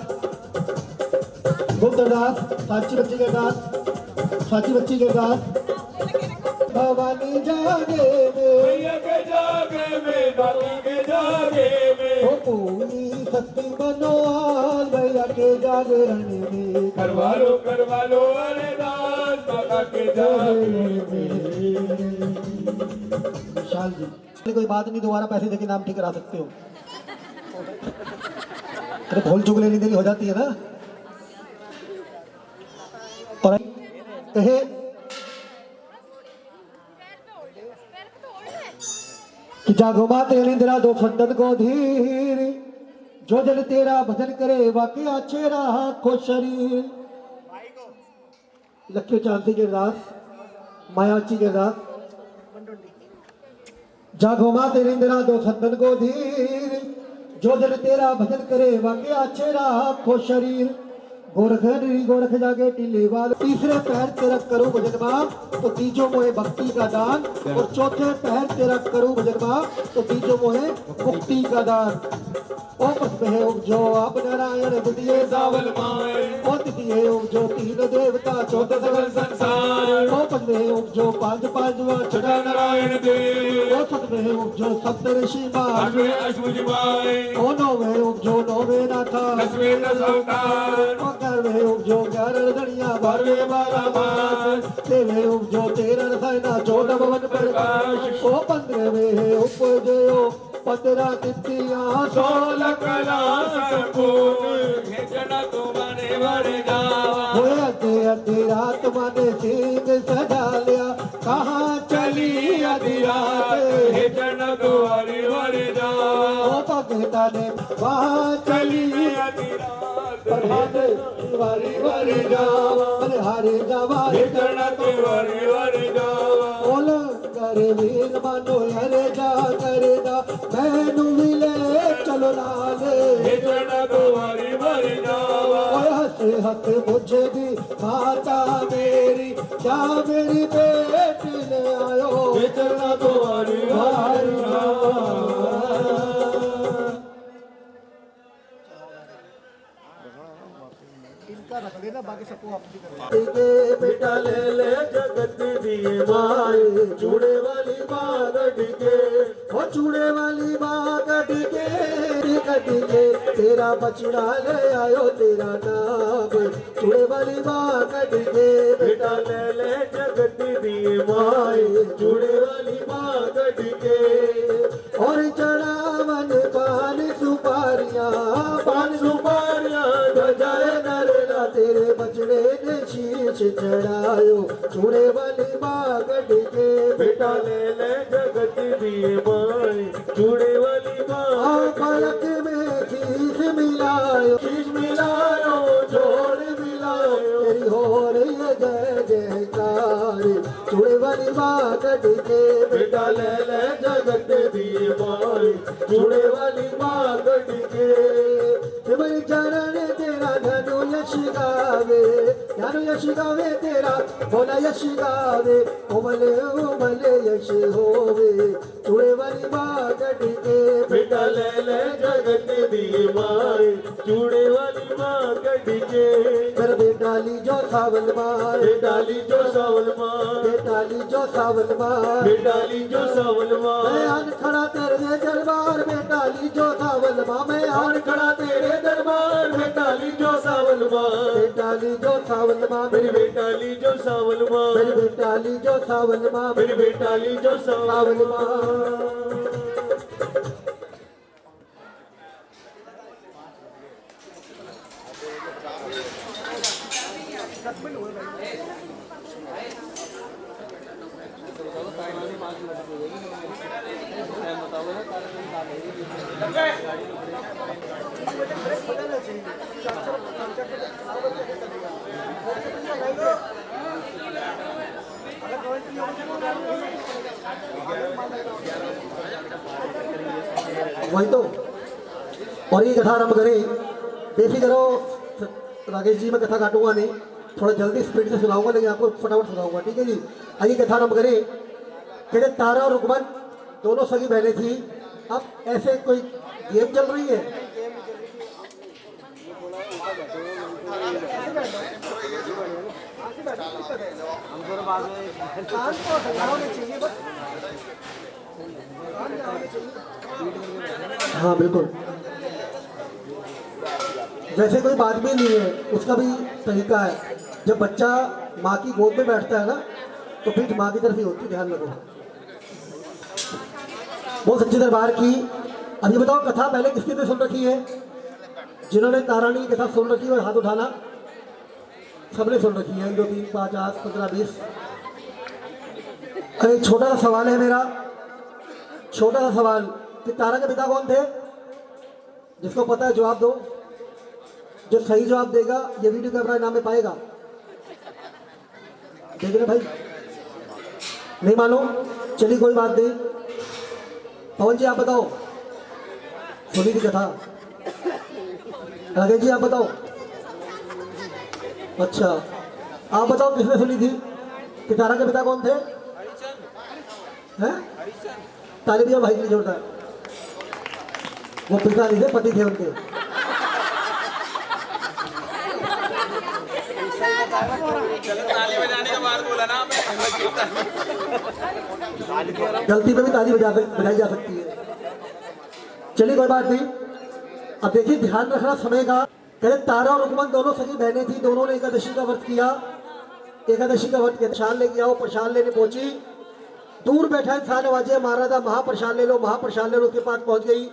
गुप्त अरदास, साक्षी बच्चे की अरदास, साक्षी बच्ची की अरदास। भवानी जागे भैया के जागे में, बाबा के जागे में, ओ पूरी शक्ति बनो आज भैया के जागरण में। करवा लो अरदास, बाबा के जागे में। विशाल जी, कोई बात नहीं, दोबारा पैसे देके नाम ठीक करा सकते हो। अरे भूल चूक लेनी देनी हो जाती है ना। और कहे कि जागो माते निंद्रा दो फंदन को धीर, जो जन तेरा भजन करे वाकई अच्छे रहा खो शरीर। लक्ष्मी चांदी के अरदास, मायाची के अरदास। जागो माते निंद्रा दो फंदन को धीर, जो जन तेरा भजन करे वाकई अच्छे रहा खो शरीर। गोरख गोरख जागे टीले वाल, तीसरे पैर तेरा करूं भजन मां तो तीजो मोहे भक्ति का दान। और चौथे पैर तेरा करूं भजन मां तो तीजो मोहे मुक्ति का दान। ओ पद्मे जो आप नारायण द्वितीय सावल माए, ओ तृतीय जो तीन देवता चौथे सगल संसार। ओ पद्मे जो पांचवा छठा नारायण देव, ओ सतमे जो सप्त ऋषि माए, ओ नौवे जो नौवे नाथा, 10वें 10 अवतार। करवे जो 11 धनिया 12वें 12 मास। तेरे जो 13 रसायना 14 भवन प्रकाश। ओ 15वें उपजयो 15 तिथियां 16 कला संपूर्ण, हे जना तुम्हारे बड़े जावा। होए अधे रात माने सिंह सजा लिया, कहाँ चली आधी रात, हे जना तुम्हारे बड़े जावा। ओ भगता ने वहाँ चली आधी रात, वारी जावा हरे जावा, हे जना तुम्हारे बड़े जावा। बोल करे वीर मानो हरे जा मैनू मिले चलो नाले, हे जना तुम्हारे बड़े जावा। हंसे हथ मुझे भी माता मेरी, क्या मेरी बेटी ले आयो, हे जना तुम्हारे बड़े जावा। रख देना, बाकी सबको आप बेटा ले जगत दिए माए, चूड़े वाली बाग डिगे, वो चूड़े वाली बाग डिगे डिगे, तेरा बछड़ा ले आयो तेरा नाम, चूड़े वाली बाग डिगे। बेटा ले जगत दिए माए, चूड़े वाली बाग डिगे। और चढ़ावन पान सुपारियां पान सुपारियां बजाए नरेला तेरे बछड़े ने शीश चढ़ायो चूड़े वाली माँ गढ़ के बेटा ले ले जगत दिए माए चूड़े वाली माँ पलक में शीश मिलायो जोड़ मिलायो तेरी हो रही है जय जयकार चूड़े वाली माँ गढ़ के बेटा ले ले जगत दिए माए चूड़े वाली माँ गढ़ के तुम्हारे चरण तेरा धनु यश गावे धनु यश गावे तेरा भोला यश गावे उमले उमले यश होवे चूड़े वाली माँ गढ़ के बेटा ले ले जगत दिए माए चूड़े वाली माँ गढ़ के फिर बेटाली जो सावल माँ बेटाली जो सावल माँ बेटाली जो सावल माँ बेटाली जो सावल माँ मैं आन खड़ा तेरे दरबार बेटाली जो सावल माँ मैं आन खड़ा तेरे दरबार बेटाली जो सावल माँ बेटाली जो सावल माँ मेरी बेटाली जो सावल माँ मेरी बेटाली जो सावल माँ मेरी बेटाली जो सावल माँ वही तो और ये कथा आरम्भ करें बेफिक्र करो राकेश जी मैं कथा काटूंगा नहीं थोड़ा जल्दी स्पीड से सुनाऊंगा लेकिन आपको फटाफट सुनाऊंगा ठीक है जी आइए कथा आरम्भ करें कहते तारा और रुकमन दोनों सगी बहनें थी अब ऐसे कोई गेम चल रही है हाँ बिल्कुल वैसे कोई बात भी नहीं है उसका भी तरीका है जब बच्चा माँ की गोद में बैठता है ना तो पीठ माँ की तरफ ही होती है ध्यान रखो बहुत सच्चे दरबार की अब ये बताओ कथा पहले किसकी ने सुन रखी है जिन्होंने तारानी की कथा सुन रखी है हाथ उठाना सबने सुन रखी है 1 2 3 5 8 15 20 अरे छोटा सा सवाल है मेरा छोटा सा सवाल कि तारा के पिता कौन थे जिसको पता है जवाब दो जो सही जवाब देगा ये वीडियो कैमरा इनाम में पाएगा देख रहे भाई नहीं मालूम चलिए कोई बात नहीं पवन जी आप बताओ सुनी थी कथा राकेश जी आप बताओ अच्छा आप बताओ किसने सुनी थी कि तारा के पिता कौन थे हैं ताली भी भाई के लिए जोड़ता है वो पिता नहीं थे पति थे उनके ताली बजाने के बाद बोला ना गलती पे भी ताली बजाई जा सकती है चलिए कोई बात नहीं अब देखिए ध्यान रखना समय का कहते तारा और रुकमन दोनों सगी बहनें थी दोनों ने एकादशी का व्रत किया एकादशी का व्रत किया प्रसाद लेके आओ प्रसाद लेने पहुंची दूर बैठा इंसान आवाजे मारा था महाप्रसाद ले लो महाप्रसाद ले लो उसके पास पहुंच गई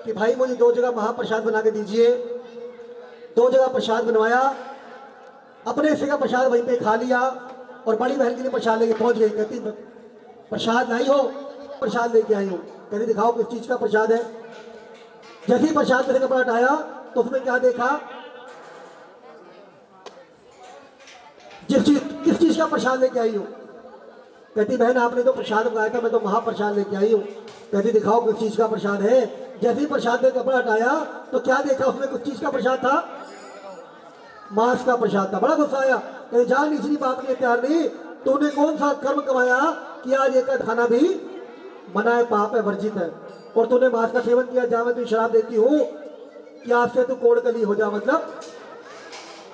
कि भाई मुझे 2 जगह महाप्रसाद बना के दीजिए 2 जगह प्रसाद बनवाया अपने हिस्से का प्रसाद वहीं पे खा लिया और बड़ी बहन के लिए प्रसाद लेके पहुंच गई कहती प्रसाद लाई हो प्रसाद लेके आई हूँ कहती दिखाओ किस चीज का प्रसाद है जैसे ही प्रसाद मेरे कपड़ा हटाया तो उसमें क्या देखा किस चीज का प्रसाद लेके आई हूँ कहती बहन आपने तो प्रसाद मंगाया था मैं तो महाप्रसाद लेके आई हूँ कहती दिखाओ किस चीज का प्रसाद है जैसे ही प्रसाद में कपड़ा हटाया तो क्या देखा उसमें कुछ चीज का प्रसाद था मांस का प्रसाद था बड़ा गुस्सा आया कहते जान इसलिए बात के लिए तैयार नहीं तूने कौन सा कर्म कमाया कि आज एक खाना भी मना है पाप है वर्जित है और तूने मांस का सेवन किया जहां मैं तुझे शराब देती हूँ कि आज से तू कोड़कली हो जा मतलब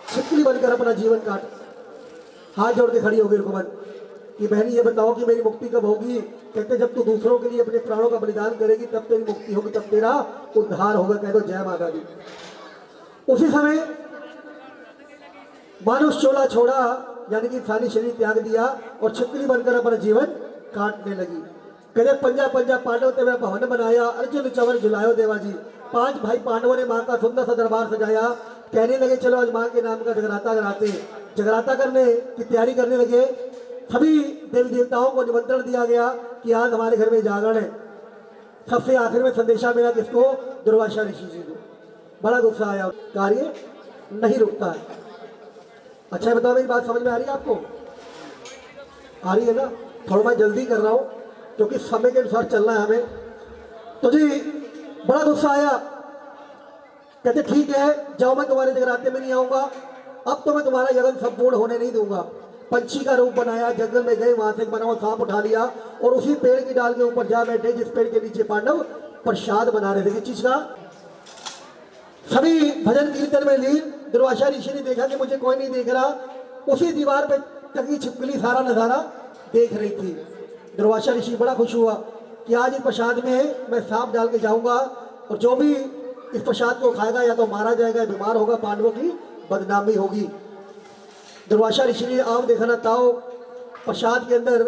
छिपकली बनकर अपना जीवन काट हाथ जोड़ के खड़ी होगी रुकमन कि बहनी ये बताओ कि मेरी मुक्ति कब होगी कहते जब तू दूसरों के लिए अपने प्राणों का बलिदान करेगी तब तेरी मुक्ति होगी तब तेरा उद्धार होगा कह दो जय माता दी उसी समय मानुष चोला छोड़ा यानी कि इंसानी शरीर त्याग दिया और छिपकली बनकर अपना जीवन काटने लगी कहते पंजा पंजा पांडव तेरा भवन बनाया अर्जुन चवर झुलायो देवा जी 5 भाई पांडवों ने माँ का सुंदर सा दरबार सजाया कहने लगे चलो आज माँ के नाम का जगराता कराते जगराता करने की तैयारी करने लगे। सभी देवी देवताओं को निमंत्रण दिया गया कि आज हमारे घर में जागरण है। सबसे आखिर में संदेशा मिला किसको? दुर्वासा ऋषि जी को। बड़ा गुस्सा आया, कार्य नहीं रुकता है। अच्छा बताओ, मेरी बात समझ में आ रही है आपको? आ रही है ना? थोड़ा मैं जल्दी कर रहा हूँ क्योंकि समय के अनुसार चलना है हमें। तो जी बड़ा गुस्सा आया, कहते ठीक है जाओ, मैं तुम्हारे जगराते में नहीं आऊंगा, अब तो मैं तुम्हारा यज्ञ संपूर्ण होने नहीं दूंगा। पंछी का रूप बनाया, जंगल में गए, वहां से बना हुआ सांप उठा लिया और उसी पेड़ की डाल के ऊपर जा बैठे जिस पेड़ के नीचे पांडव प्रसाद बना रहे थे। किस चीज का? सभी भजन कीर्तन में लीन। दुर्वासा ऋषि ने देखा कि मुझे कोई नहीं देख रहा, उसी दीवार पे टकी छिपकली सारा नजारा देख रही थी। दुर्वासा ऋषि बड़ा खुश हुआ कि आज इस प्रसाद में मैं सांप डाल के जाऊंगा और जो भी इस प्रसाद को खाएगा या तो मारा जाएगा, बीमार होगा, पांडवों की बदनामी होगी। दुर्वासा ऋषि ने आम देखा ना ताओ प्रसाद के अंदर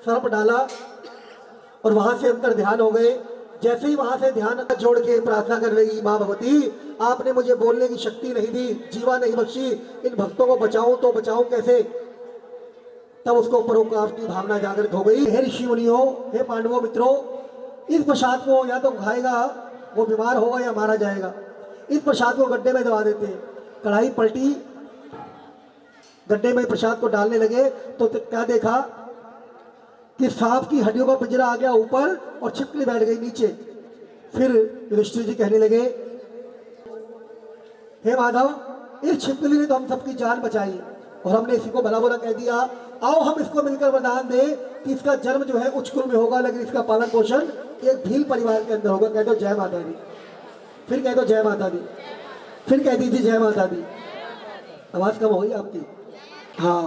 सर्प डाला और वहां से अंतर ध्यान हो गए। जैसे ही वहां से ध्यान जोड़ के प्रार्थना कर रही, माँ भगवती आपने मुझे बोलने की शक्ति नहीं दी, जीवा नहीं बख्शी, इन भक्तों को बचाऊं तो बचाऊं कैसे? तब उसको परोपकार की भावना जागृत हो गई। हे ऋषि मुनियों, हे पांडवों मित्रों, इस प्रसाद को या तो खाएगा वो बीमार होगा या मारा जाएगा। इस प्रसाद को गड्ढे में दबा देते हैं। कढ़ाई पलटी, गड्ढे में प्रसाद को डालने लगे तो क्या देखा कि सांप की हड्डियों का पिंजरा आ गया ऊपर और छिपकली बैठ गई नीचे। फिर युधिष्ठिर जी कहने लगे, हे माधव, इस छिपकली ने तो हम सबकी जान बचाई और हमने इसी को भला बुरा कह दिया। आओ हम इसको मिलकर वरदान दें कि इसका जन्म जो है उच्च कुल में होगा, लेकिन इसका पालन पोषण एक भील परिवार के अंदर होगा। कह दो जय माता दी, फिर कह दो जय माता दी, फिर कह दीजिए जय माता दी। आवाज कम हो गई आपकी? हाँ,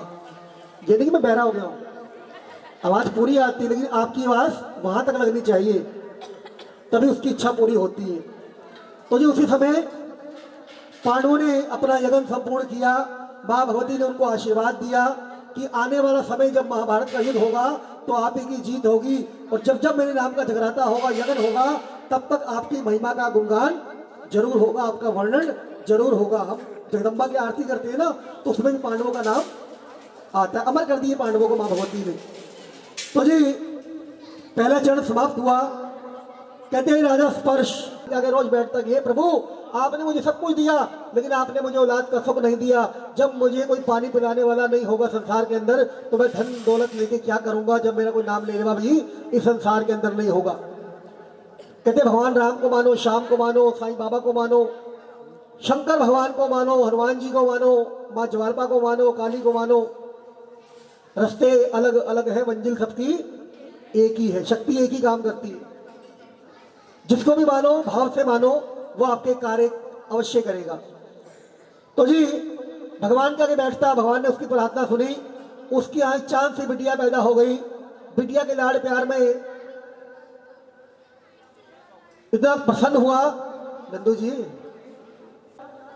ये नहीं कि मैं बहरा हो गया हूँ, आवाज पूरी आती है, लेकिन आपकी आवाज वहां तक लगनी चाहिए, तभी उसकी इच्छा पूरी होती है। तो जी उसी समय पांडवों ने अपना यज्ञ संपूर्ण किया। माँ भगवती ने उनको आशीर्वाद दिया कि आने वाला समय जब महाभारत का युद्ध होगा तो आप ही की जीत होगी, और जब जब मेरे नाम का जगराता होगा, यज्ञ होगा, तब तक आपकी महिमा का गुणगान जरूर होगा, आपका वर्णन जरूर होगा। हम जगदम्बा की आरती करते हैं ना, तो उसमें भी पांडवों का नाम आता है। अमर कर दिए पांडवों को माँ भगवती ने। तो जी पहला चरण समाप्त हुआ। कहते हैं राजा स्पर्श आगे रोज बैठता कि हे प्रभु, आपने मुझे सब कुछ दिया, लेकिन आपने मुझे औलाद का सुख नहीं दिया। जब मुझे कोई पानी पिलाने वाला नहीं होगा संसार के अंदर, तो मैं धन दौलत लेके क्या करूंगा, जब मेरा कोई नाम लेने वाला भी इस संसार के अंदर नहीं होगा। कहते भगवान राम को मानो, श्याम को मानो, साईं बाबा को मानो, शंकर भगवान को मानो, हनुमान जी को मानो, माँ ज्वालपा को मानो, काली को मानो, रास्ते अलग अलग है, मंजिल सबकी एक ही है, शक्ति एक ही काम करती है। जिसको भी मानो, भाव से मानो, वो आपके कार्य अवश्य करेगा। तो जी भगवान के आगे बैठता, भगवान ने उसकी प्रार्थना सुनी, उसकी आज चांद से बिटिया पैदा हो गई। बिटिया के लाड़ प्यार में इतना प्रसन्न हुआ नंदू जी।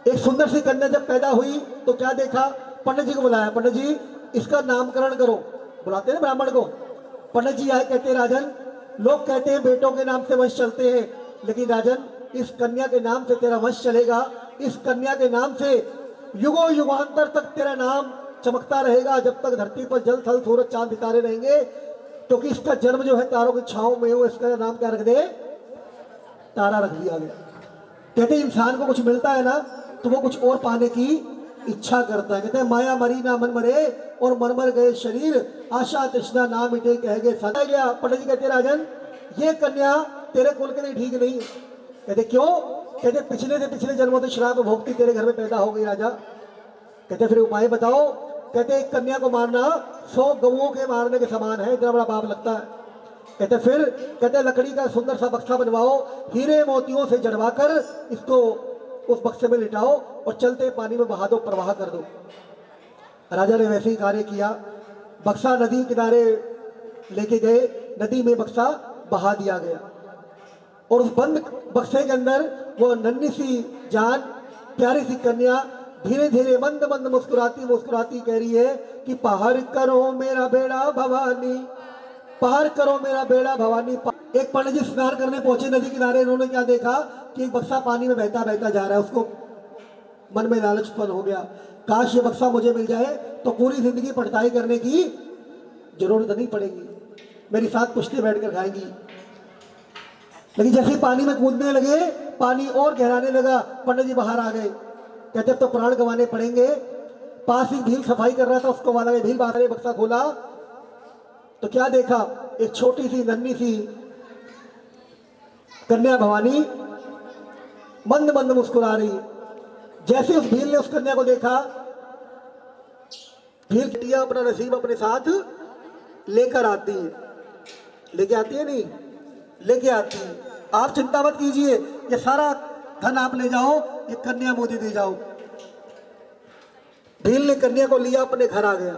एक सुंदर सी कन्या जब पैदा हुई तो क्या देखा, पंडित जी को बुलाया, पंडित जी इसका नामकरण करो। बुलाते हैं ब्राह्मण को। पंडित जी आए, कहते राजन, लोग कहते हैं बेटों के नाम से वंश चलते हैं, लेकिन राजन इस कन्या के नाम से तेरा वंश चलेगा। इस कन्या के नाम से युगों युगांतर तक तेरा नाम चमकता रहेगा, जब तक धरती पर जल थल सूरज चांद सितारे रहेंगे। क्योंकि इसका जन्म जो है तारों की छांव में हो, इसका नाम क्या रख दे, तारा रख दिया गया। कहते इंसान को कुछ मिलता है ना, तो वो कुछ और पाने की इच्छा करता है। कहते हैं माया मरी ना मन मरे, और मन मर गए शरीर, आशा तृष्णा ना मिटे कह गए सदा गया। पंडित जी कहते राजन, ये कन्या तेरे कुल के लिए ठीक नहीं। कहते क्यों? कहते पिछले से पिछले जन्मों से श्राप भोगती तेरे घर में पैदा हो गई राजा। कहते फिर उपाय बताओ। कहते एक कन्या को मारना 100 गऊओं के मारने के समान है, इतना बड़ा पाप लगता है। कहते फिर, कहते लकड़ी का सुंदर सा बक्सा बनवाओ, हीरे मोतियों से जड़वा कर इसको उस बक्से में लिटाओ और चलते पानी में बहा दो, प्रवाह कर दो। राजा ने वैसे ही कार्य किया। बक्सा नदी किनारे लेके गए, नदी में बक्सा बहा दिया गया, और उस बंद बक्से के अंदर वो नन्ही सी जान, प्यारी सी कन्या धीरे धीरे मंद मंद मुस्कुराती मुस्कुराती कह रही है कि पार करो मेरा बेड़ा भवानी, पार करो मेरा बेड़ा भवानी। एक पंडित जी स्नान करने पहुंचे नदी किनारे, उन्होंने क्या देखा कि एक बक्सा पानी में बहता बहता जा रहा है। उसको मन में लालच उत्पन्न हो गया। काश ये बक्सा मुझे मिल जाए तो पूरी जिंदगी पढ़ताई करने की जरूरत नहीं पड़ेगी, मेरी साथ पुश्ते बैठकर खाएंगी। लेकिन जैसे पानी में कूदने लगे, पानी और गहराने लगा, पंडित जी बाहर आ गए। कहते अब तो प्राण गंवाने पड़ेंगे। पास ही भील सफाई कर रहा था, उसको वाला भील बाहर ने बक्सा खोला तो क्या देखा, एक छोटी सी नन्ही सी कन्या भवानी मंद मंद मुस्कुरा रही। जैसे उस भील ने उस कन्या को देखा, भील टिया अपना नसीब अपने साथ लेकर आती है, लेके आती है नहीं, लेके आती है। आप चिंता मत कीजिए, ये सारा धन आप ले जाओ, ये कन्या मुझे दे जाओ। भील ने कन्या को लिया, अपने घर आ गया।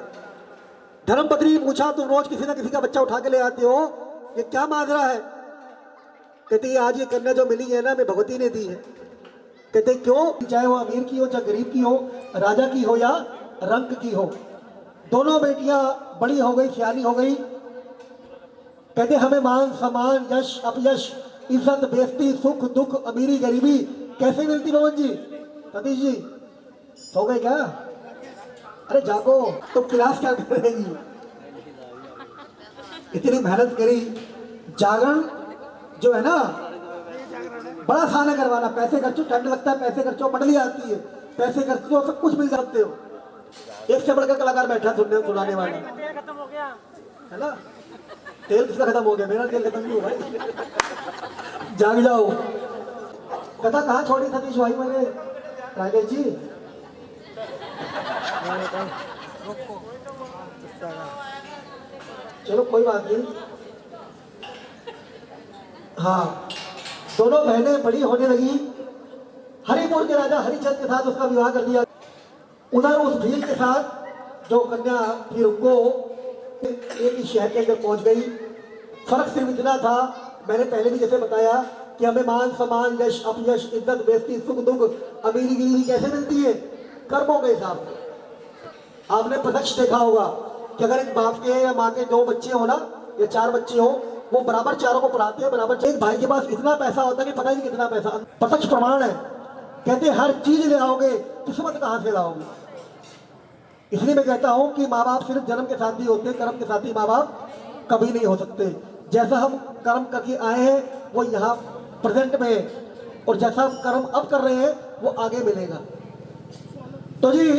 धर्मपत्नी ने पूछा, तुम रोज किसी ना किसी का बच्चा उठा के ले आते हो, ये क्या माजरा है? कहते आज ये कन्या जो मिली है ना, मैं भगवती ने दी है। कहते क्यों? चाहे वो अमीर की हो, चाहे गरीब की हो, राजा की हो या रंक की हो, दोनों बेटियां बड़ी हो गई, सियानी हो गई। कहते हमें मान सम्मान, यश अपयश, इज्जत बेइज्जती, सुख दुख, अमीरी गरीबी कैसे मिलती? मोहन जी, सतीश जी सो गए क्या? अरे जागो, तो क्लास क्या कर रही? इतनी मेहनत करी, जागरण जो है ना बड़ा आसान है करवाना। पैसे खर्चो, ठंड लगता है, पैसे खर्चो, मंडली आती है, पैसे खर्चो, सब कुछ मिल जाते हो। एक से बढ़कर कलाकार बैठा सुनने सुनाने वाला है ना। तेल किसका खत्म हो गया? मेरा तेल खत्म नहीं हुआ भाई। जाग जाओ। कथा कहाँ छोड़ी सतीश भाई मैंने? राजेश जी चलो कोई बात नहीं। हाँ, दोनों बहनें बड़ी होने लगी। हरिपुर के राजा हरिचंद के साथ उसका विवाह कर दिया। उधर उस भील के साथ जो कन्या थी, उनको एक ही शहर के अंदर पहुंच गई। फर्क सिर्फ इतना था, मैंने पहले भी जैसे बताया कि हमें मान सम्मान, यश अपयश, इज्जत बेइज्जती, सुख दुख, अमीरी गिरी कैसे मिलती है? कर्मों के हिसाब से। आपने प्रत्यक्ष देखा होगा कि अगर एक बाप के या माँ के 2 बच्चे हो ना, या 4 बच्चे हो, वो बराबर चारों को पढ़ाते हैं बराबर। एक भाई के पास इतना पैसा होता है कि पता नहीं कितना पैसा। प्रत्यक्ष प्रमाण है। कहते हर चीज ले आओगे, किस्मत कहाँ से लाओगे? इसलिए मैं कहता हूँ कि माँ बाप सिर्फ जन्म के साथ ही होते, कर्म के साथ ही माँ बाप कभी नहीं हो सकते। जैसा हम कर्म करके आए हैं वो यहाँ प्रेजेंट में है, और जैसा हम कर्म अब कर रहे हैं वो आगे मिलेगा। तो जी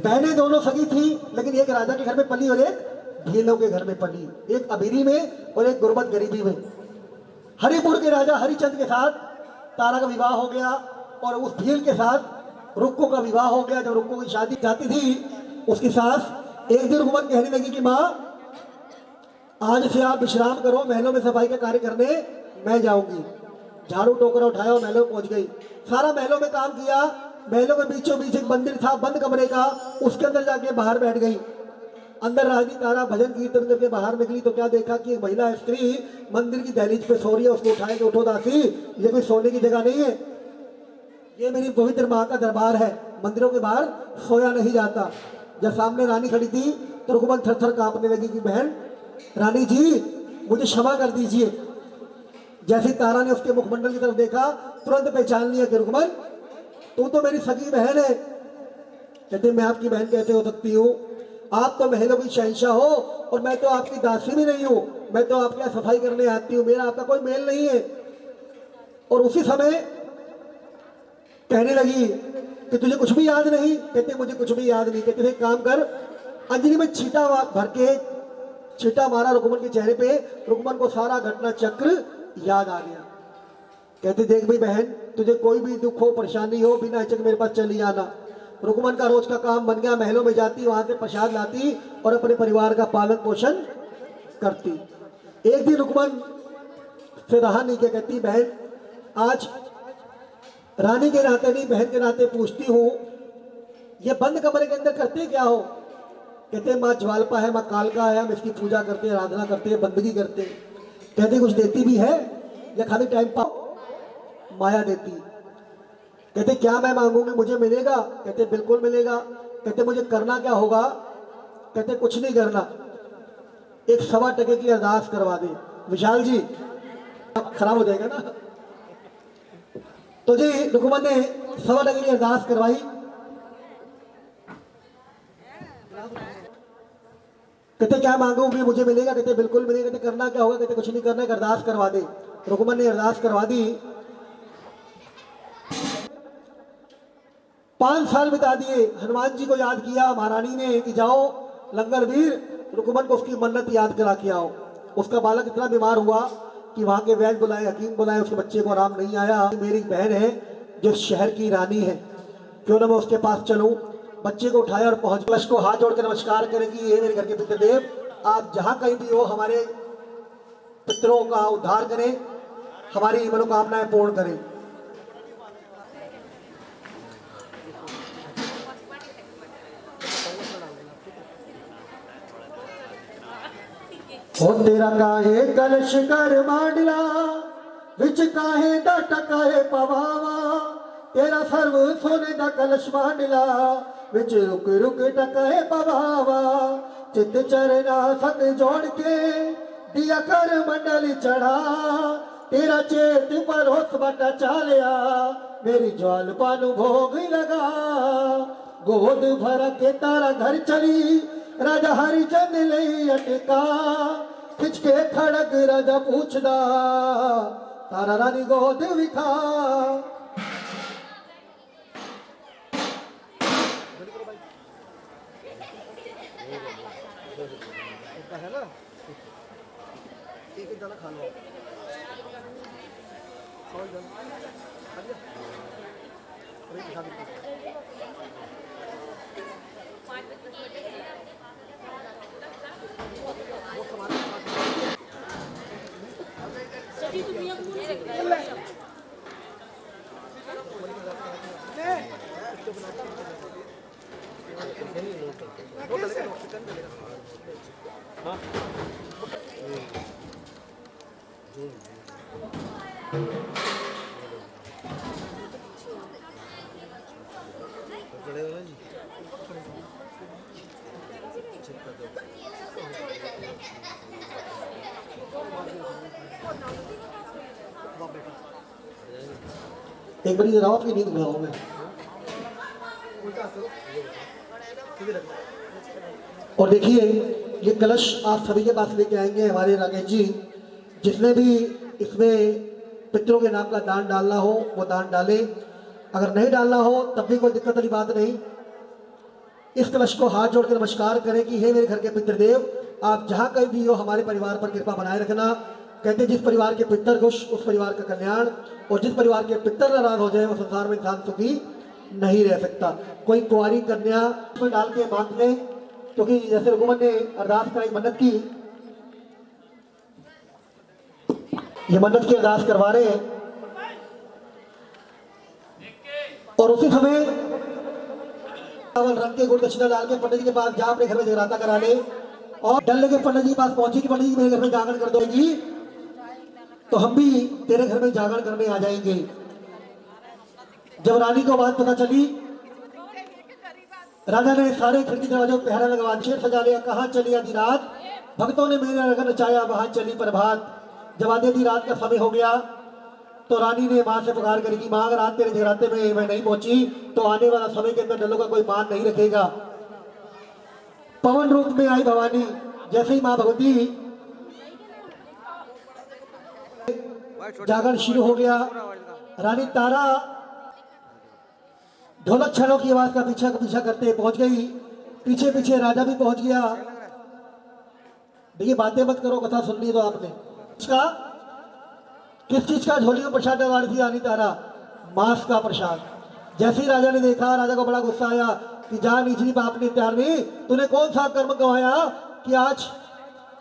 बहनें दोनों सगी थी, लेकिन एक राजा के घर में पली और एक भीलों के घर में पली, एक अमीरी में और एक गुर्बत गरीबी में। हरिपुर के राजा हरिचंद के साथ तारा का विवाह हो गया, और उस भील के साथ रुक्को का विवाह हो गया। जब रुक्को की शादी जाती थी, उसकी सास एक दिन रुक्मन कहने लगी कि माँ आज से आप विश्राम करो, महलों में सफाई का कार्य करने मैं जाऊंगी। झाड़ू टोकरा उठाया और महलों में पहुंच गई। सारा महलों में काम किया। महलों के बीचों बीच एक मंदिर था बंद कमरे का, उसके अंदर जाके बाहर बैठ गई। अंदर रानी तारा भजन कीर्तन करके बाहर निकली तो क्या देखा कि एक महिला स्त्री मंदिर की दहलीज पे सो रही है। उसको उठाए कि उठो दासी, ये कोई सोने की जगह नहीं है, ये मेरी पवित्र माँ का दरबार है, मंदिरों के बाहर सोया नहीं जाता। जब सामने रानी खड़ी थी तो रुक्मन थर थर कांपने लगी कि बहन रानी जी मुझे क्षमा कर दीजिए। जैसे तारा ने उसके मुखमंडल की तरफ देखा, तुरंत पहचान लिया कि रुक्मन तू तो मेरी सगी बहन है। कहते मैं आपकी बहन कैसे हो सकती हूँ? आप तो महलों की शहंशाह हो और मैं तो आपकी दासी भी नहीं हूँ, मैं तो आपके यहाँ सफाई करने आती हूँ, मेरा आपका कोई मेल नहीं है। और उसी समय कहने लगी कि तुझे कुछ भी याद नहीं? कहते मुझे कुछ भी याद नहीं। कहते एक काम कर, अंजलि में छींटा भर के छींटा मारा रुक्मन के चेहरे पे, रुक्मन को सारा घटना चक्र याद आ गया। कहते देख भाई बहन, तुझे कोई भी दुख हो परेशानी हो, बिना हिचक मेरे पास चली आना। रुक्मन का रोज का काम बन गया, महलों में जाती, वहां से प्रसाद लाती और अपने परिवार का पालन पोषण करती। एक दिन रुक्मन से रहा नहीं, क्या कहती बहन आज रानी के नाते नहीं बहन के नाते पूछती हूँ, ये बंद कमरे के अंदर करते क्या हो? कहते माँ ज्वालपा है, माँ कालका है, हम इसकी पूजा करते हैं, आराधना करते हैं, बंदगी करते हैं। कहते कुछ देती भी है या खाली टाइम पास माया देती? कहते क्या मैं मांगूंगी मुझे मिलेगा? कहते बिल्कुल मिलेगा। कहते मुझे करना क्या होगा? कहते कुछ नहीं करना, एक 1.25 टके की अरदास करवा दे। विशाल जी खराब हो जाएगा ना। तो जी रुक्मन ने 1.25 टके की अरदास करवाई। कहते क्या मांगोगे मुझे मिलेगा? कहते बिल्कुल मिलेगा। कहते करना क्या होगा? कहते कुछ नहीं करना, अरदास करवा दे। रुकमन ने अरदास करवा दी। 5 साल बिता दिए। हनुमान जी को याद किया महारानी ने कि जाओ लंगर वीर रुकमन को उसकी मन्नत याद करा के आओ। उसका बालक इतना बीमार हुआ कि वहां के वैद्य बुलाए, हकीम बुलाए, उसके बच्चे को आराम नहीं आया। मेरी बहन है जो शहर की रानी है, क्यों ना मैं उसके पास चलूं। बच्चे को उठाया और पहुंच कलश को हाथ जोड़कर नमस्कार करें कि ये मेरे घर के पितृदेव, आप जहां कहीं भी हो हमारे पितरों का उद्धार करें, हमारी मनोकामनाएं पूर्ण करें। ओ तेरा काहे कलश कर मांडला विच काहे दा टकाए पवावा, तेरा सर्व सोने दा कलश मांडला विच रुक रुक टकाए पवावा। चित चरना सत जोड़ के दिया कर मंडल चढ़ा, तेरा चेत पर होस बटा चालिया मेरी ज्वाल पानु भोग लगा। गोद भर के तारा घर चली राजा हरिचंद ले अटका, खिंच के खड़ग राजा पूछदा तारा रानी गोद विखा। है ना एक दाना खा लो। एक बड़ी रात की नींद में हूं मैं। और देखिए ये कलश आप सभी के पास लेके आएंगे हमारे राकेश जी। जिसने भी इसमें पितरों के नाम का दान डालना हो वो दान डाले, अगर नहीं डालना हो तब भी कोई दिक्कत वाली बात नहीं। इस कलश को हाथ जोड़ कर नमस्कार करें कि हे मेरे घर के पितृदेव, आप जहां कहीं भी हो हमारे परिवार पर कृपा बनाए रखना। कहते जिस परिवार के पितर खुश उस परिवार का कल्याण, और जिस परिवार के पितर नाराज हो जाए वो संसार में इंसान सुखी नहीं रह सकता। कोई कुंवारी कन्या उसमें डाल के मांग ले, क्योंकि जैसे रुकमन ने अरदास कराई मन्नत की, ये मन्नत की अरदास करवा रहे हैं। और उसी समय चावल रंग के गुड़ दक्षिणा डाल के पंडित जी के पास जा अपने घर में जगराता करा ले, और डल के पंडित जी के पास पहुंची कि पंडित जी मेरे घर में जागरण कर दोगी तो हम भी तेरे घर में जागरण करने आ जाएंगे। जब रानी को बात पता चली, राजा ने सारे खिड़की दरवाजों पर पहरा लगवा शेर सजा लिया। कहाँ चली आधी रात, भक्तों ने मेरे रंग नचाया, वहां चली प्रभात। जब आधी रात का समय हो गया तो रानी ने मां से पुकार करी कि मां अगर आज तेरे जगराते में मैं नहीं पहुंची तो आने वाला समय के अंदर डलों का कोई मान नहीं रखेगा। पवन रूप में आई भवानी। जैसे ही मां भगवती जागरण शुरू हो गया, रानी तारा ढोलक छड़ों की आवाज का पीछा करते पहुंच गई। पीछे पीछे राजा भी पहुंच गया। देखिए बातें मत करो, कथा सुन ली तो आपने। किस चीज का झोली में प्रसाद डाल थी रानी तारा? मांस का प्रसाद। जैसे ही राजा ने देखा, राजा को बड़ा गुस्सा आया कि जा नीचली बाप ने त्यारनी, तूने कौन सा कर्म गवाया कि आज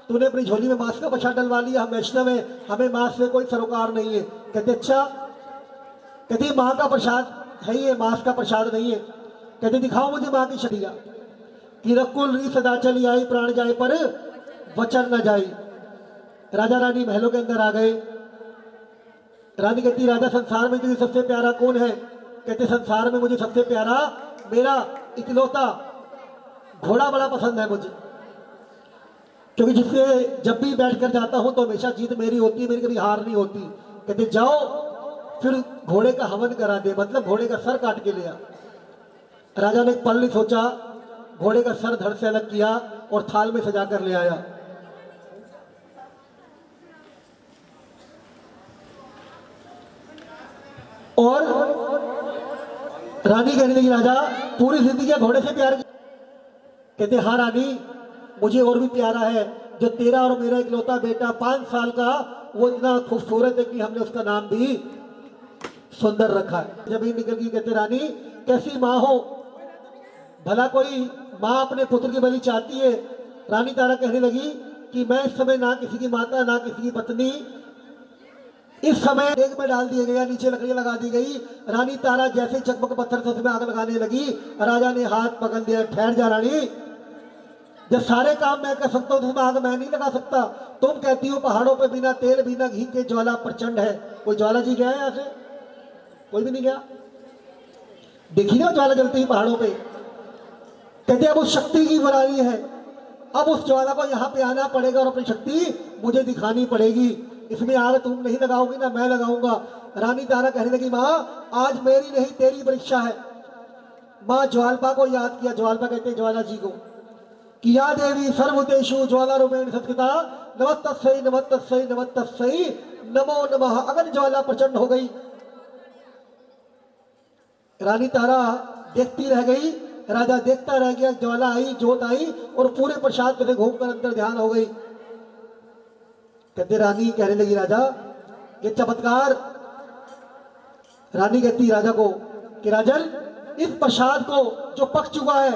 तूने अपनी झोली में मांस का प्रसाद डलवा लिया। हम वैष्णव है, हमें मांस से कोई सरोकार नहीं है। कहते अच्छा, कहते माँ का प्रसाद है ये, मांस का प्रसाद नहीं है। कहते दिखाओ मुझे माँ की शरिया कि रकुल री सदा चली आई, प्राण जाए पर वचन न जाई। राजा रानी महलों के अंदर आ गए। रानी कहती राजा संसार में तुझे सबसे प्यारा कौन है? कहते संसार में मुझे सबसे प्यारा मेरा इकलौता घोड़ा बड़ा पसंद है मुझे, क्योंकि जिससे जब भी बैठ कर जाता हूं तो हमेशा जीत मेरी होती है, मेरी कभी हार नहीं होती। कहते जाओ फिर घोड़े का हवन करा दे, मतलब घोड़े का सर काट के लिया। राजा ने एक पल नहीं सोचा, घोड़े का सर धड़ से अलग किया और थाल में सजा कर ले आया। और रानी कहने लगी राजा पूरी जिंदगी घोड़े से प्यार किया। कहते हाँ रानी मुझे और भी प्यारा है, जो तेरा और मेरा इकलौता बेटा 5 साल का वो इतना खूबसूरत है कि हमने उसका नाम भी सुंदर रखा है। जब ही निकल गई कहते रानी कैसी माँ हो, भला कोई माँ अपने पुत्र की बलि चाहती है। रानी तारा कहने लगी कि मैं इस समय ना किसी की माता ना किसी की पत्नी, इस समय देग में डाल दिया गया, नीचे लकड़ियां लगा दी गई। रानी तारा जैसे चकमक पत्थर से उसमें आग लगाने लगी, राजा ने हाथ पकड़ दिया, ठहर जा रानी, जब सारे काम मैं कर सकता हूँ तो उसमें आग मैं नहीं लगा सकता। तुम कहती हो पहाड़ों पे बिना तेल बिना घी के ज्वाला प्रचंड है, कोई ज्वाला जी गया है यहाँ से? कोई भी नहीं गया। देखी ना ज्वाला जलती है पहाड़ों पे। कहते अब उस शक्ति की बनानी है, अब उस ज्वाला को यहाँ पे आना पड़ेगा और अपनी शक्ति मुझे दिखानी पड़ेगी। इसमें आग तुम नहीं लगाओगी ना मैं लगाऊंगा। रानी तारा कहने लगी माँ आज मेरी नहीं तेरी परीक्षा है। माँ ज्वालपा को याद किया, ज्वालपा कहते हैं ज्वाला जी को, किया देवी सर्वतेषु ज्वाला रूपेण संस्कृता नमस्तस्यै नमस्तस्यै नमस्तस्यै नमो नमः। अगर ज्वाला प्रचंड हो गई, रानी तारा देखती रह गई, राजा देखता रह गया। ज्वाला आई, जोत आई और पूरे प्रसाद में घूमकर अंदर ध्यान हो गई। कहते रानी कहने लगी राजा ये चमत्कार। रानी कहती राजा को कि राजन इस प्रसाद को जो पक चुका है।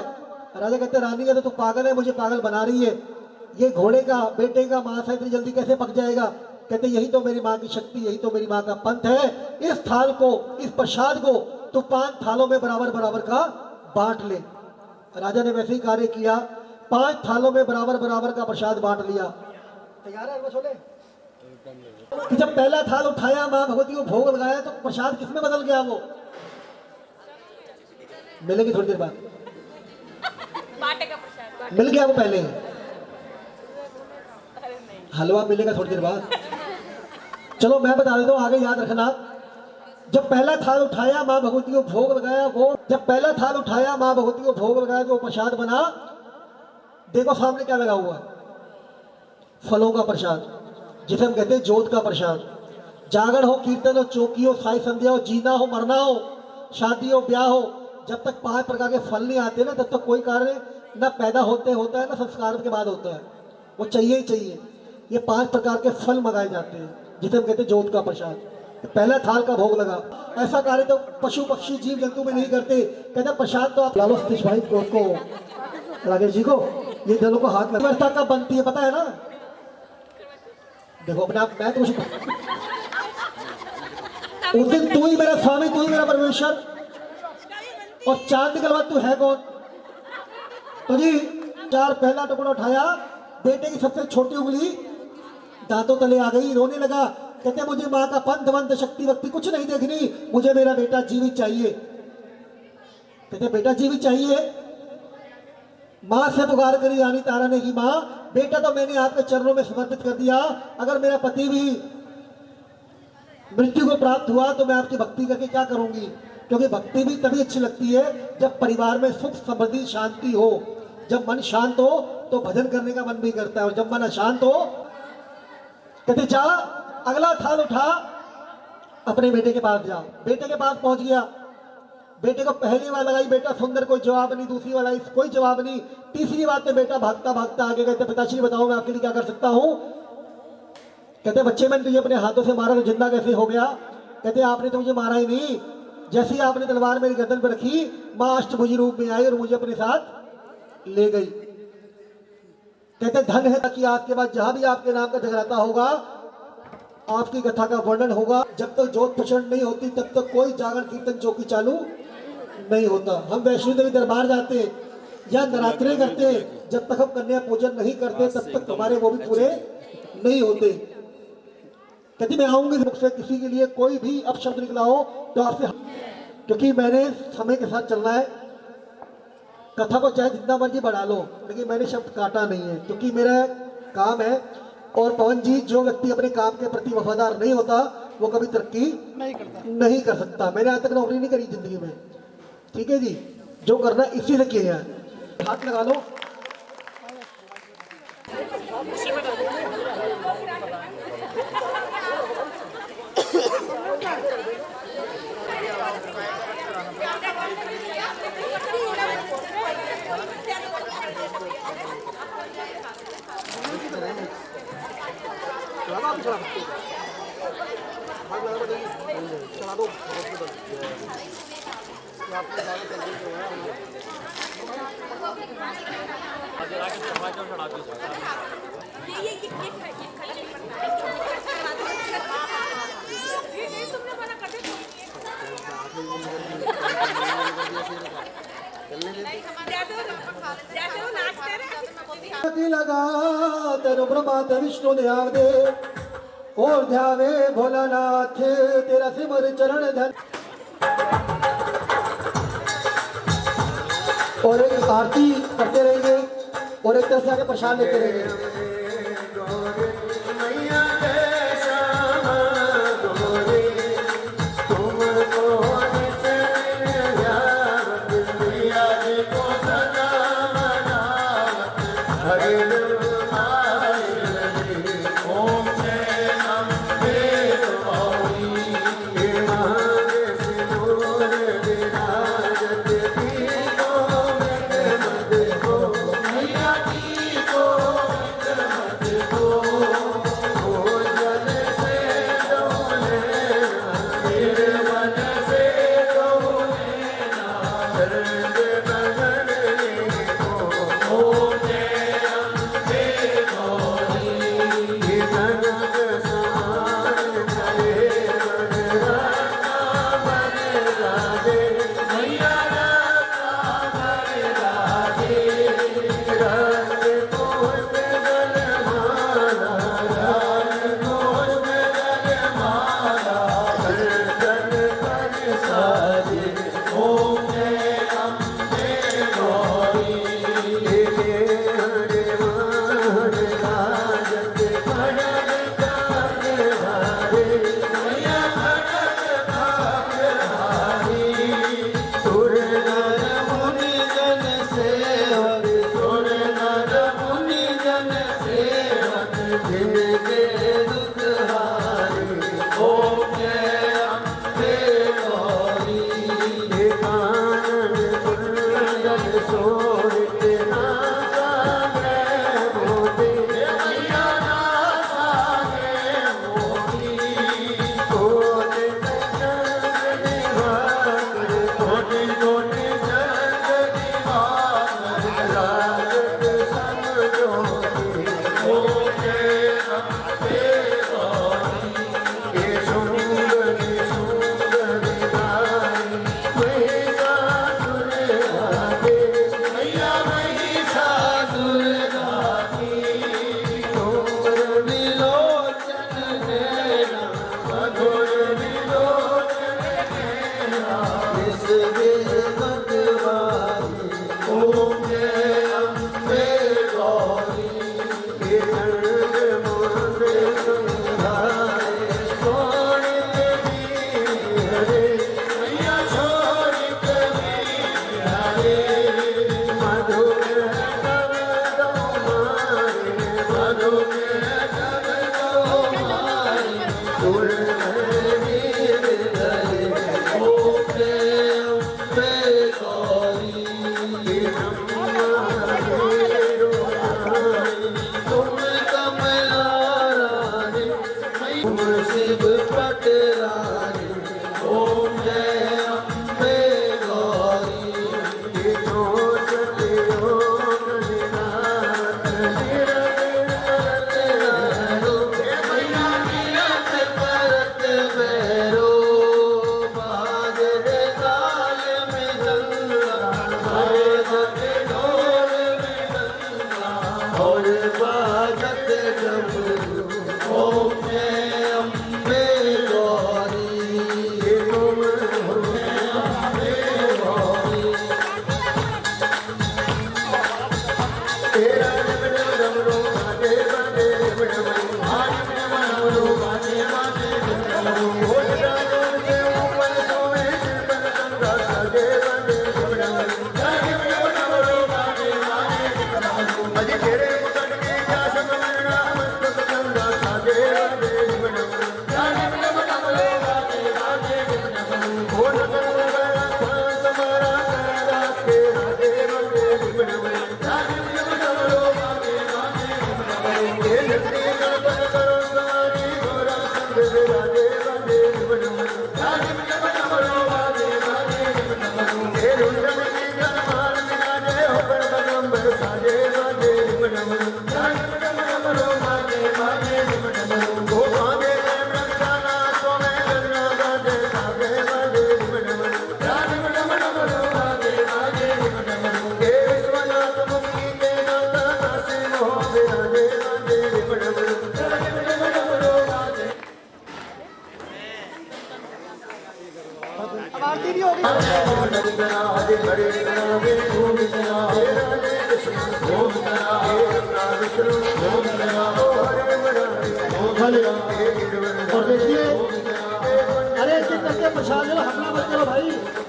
राजा कहते रानी कहते तू पागल है, मुझे पागल बना रही है, ये घोड़े का बेटे का मांस है, इतनी जल्दी कैसे पक जाएगा। कहते यही तो मेरी माँ की शक्ति, यही तो मेरी माँ का पंथ है। इस थाल को, इस प्रसाद को तो 5 थालों में बराबर बराबर का बांट ले। राजा ने वैसे ही कार्य किया, 5 थालों में बराबर बराबर का प्रसाद बांट लिया। तैयार है छोले कि जब पहला थाल उठाया मां भगवती को भोग लगाया तो प्रसाद किसमें बदल गया? वो मिलेगी थोड़ी देर बाद, मिल गया वो पहले, हलवा मिलेगा थोड़ी देर बाद। चलो मैं बता देता हूँ, आगे याद रखना। जब पहला थाल उठाया मां भगवती को भोग लगाया, वो जब पहला थाल उठाया मां भगवती को भोग लगाया तो प्रसाद बना। देखो सामने क्या लगा हुआ है, फलों का प्रसाद, जिसे हम कहते हैं जोत का प्रसाद। जागरण हो, कीर्तन हो, चौकी हो, साई संध्या हो, जीना हो, मरना हो, शादी हो, ब्याह हो, जब तक 5 प्रकार के फल नहीं आते ना तब तक कोई कार्य ना पैदा होते होता है ना संस्कार के बाद होता है, वो चाहिए ही चाहिए। ये 5 प्रकार के फल मंगाए जाते हैं जिसे हम कहते हैं जोत का प्रसाद। पहला थाल का भोग लगा। ऐसा कार्य तो पशु पक्षी जीव जंतु में नहीं करते। कहते प्रसाद तो आप लालो सतीश भाई को राजेश जी को, ये दोनों को हाथ व्यवस्था कब बनती है पता है ना? देखो अपने आप, मैं तो उस दिन तू ही मेरा स्वामी, तू ही मेरा परमेश्वर, और चांद निकलवा तू है कौन? तो जी 4 पहला टुकड़ा उठाया, बेटे की सबसे छोटी उंगली दांतों तले आ गई, रोने लगा। कहते मुझे माँ का पंथ वंथ शक्ति वक्ति कुछ नहीं देखनी, मुझे मेरा बेटा जीवित चाहिए। कहते बेटा जीवित चाहिए। माँ से पुकार करी रानी तारा ने कि माँ बेटा तो मैंने आपके चरणों में समर्पित कर दिया, अगर मेरा पति भी मृत्यु को प्राप्त हुआ तो मैं आपकी भक्ति करके क्या करूंगी? क्योंकि भक्ति भी तभी अच्छी लगती है जब परिवार में सुख समृद्धि शांति हो। जब मन शांत हो तो भजन करने का मन भी करता है, और जब मन अशांत हो। कहते जा अगला थाल उठा, अपने बेटे के पास जा। बेटे के पास पहुंच गया, बेटे को पहली बार लगाई, बेटा सुंदर, कोई जवाब नहीं। दूसरी बार आई, कोई जवाब नहीं। तीसरी बात में बेटा भागता भागता आगे। कहते पिताश्री बताओ मैं आपके लिए क्या कर सकता हूँ? कहते बच्चे मैंने तुझे अपने हाथों से मारा तो जिंदा कैसे हो गया? कहते आपने तो मुझे मारा ही नहीं, जैसे ही आपने तलवार मेरी गर्दन पर रखी माँ अष्टभुजी रूप में आई और मुझे अपने साथ ले गई। कहते धन है कि आज के बाद जहां भी आपके नाम का जगराता होगा, आपकी कथा का वर्णन होगा। जब तक जोत प्रचंड नहीं होती तब तक कोई जागरण कीर्तन चौकी चालू नहीं होता। हम वैष्णो देवी दरबार जाते या नवरात्रे करते, जब तक हम कन्या पूजन नहीं करते तब तक हमारे वो भी पूरे नहीं होते। कहती मैं आऊंगी मुख से किसी के लिए कोई भी अपशब्द निकला हो तो आपसे, क्योंकि मैंने समय के साथ चलना है। कथा को चाहे जितना मर्जी बढ़ा लो, लेकिन मैंने शब्द काटा नहीं है, क्योंकि मेरा काम है। और पवन जी, जो व्यक्ति अपने काम के प्रति वफादार नहीं होता वो कभी तरक्की नहीं कर सकता। मैंने आज तक नौकरी नहीं करी जिंदगी में, ठीक है जी। जो करना इसी से किया है। हाथ लगा लो, लगा तेनु ब्रह्मा ते विष्णु ने आवदे और ध्यावे भोलानाथ तेरा सिमर चरण धन। और एक आरती करते रहेंगे और एक तरह से आगे प्रसाद लेते रहेंगे। तेरे मुकट की क्या हरे राधे गोविंद राधे राधे कृष्ण गोविंद राधे विष्णु गोविंद राधे हरे राधे और देखिए, अरे चित्र के प्रसाद हमला मत करो भाई।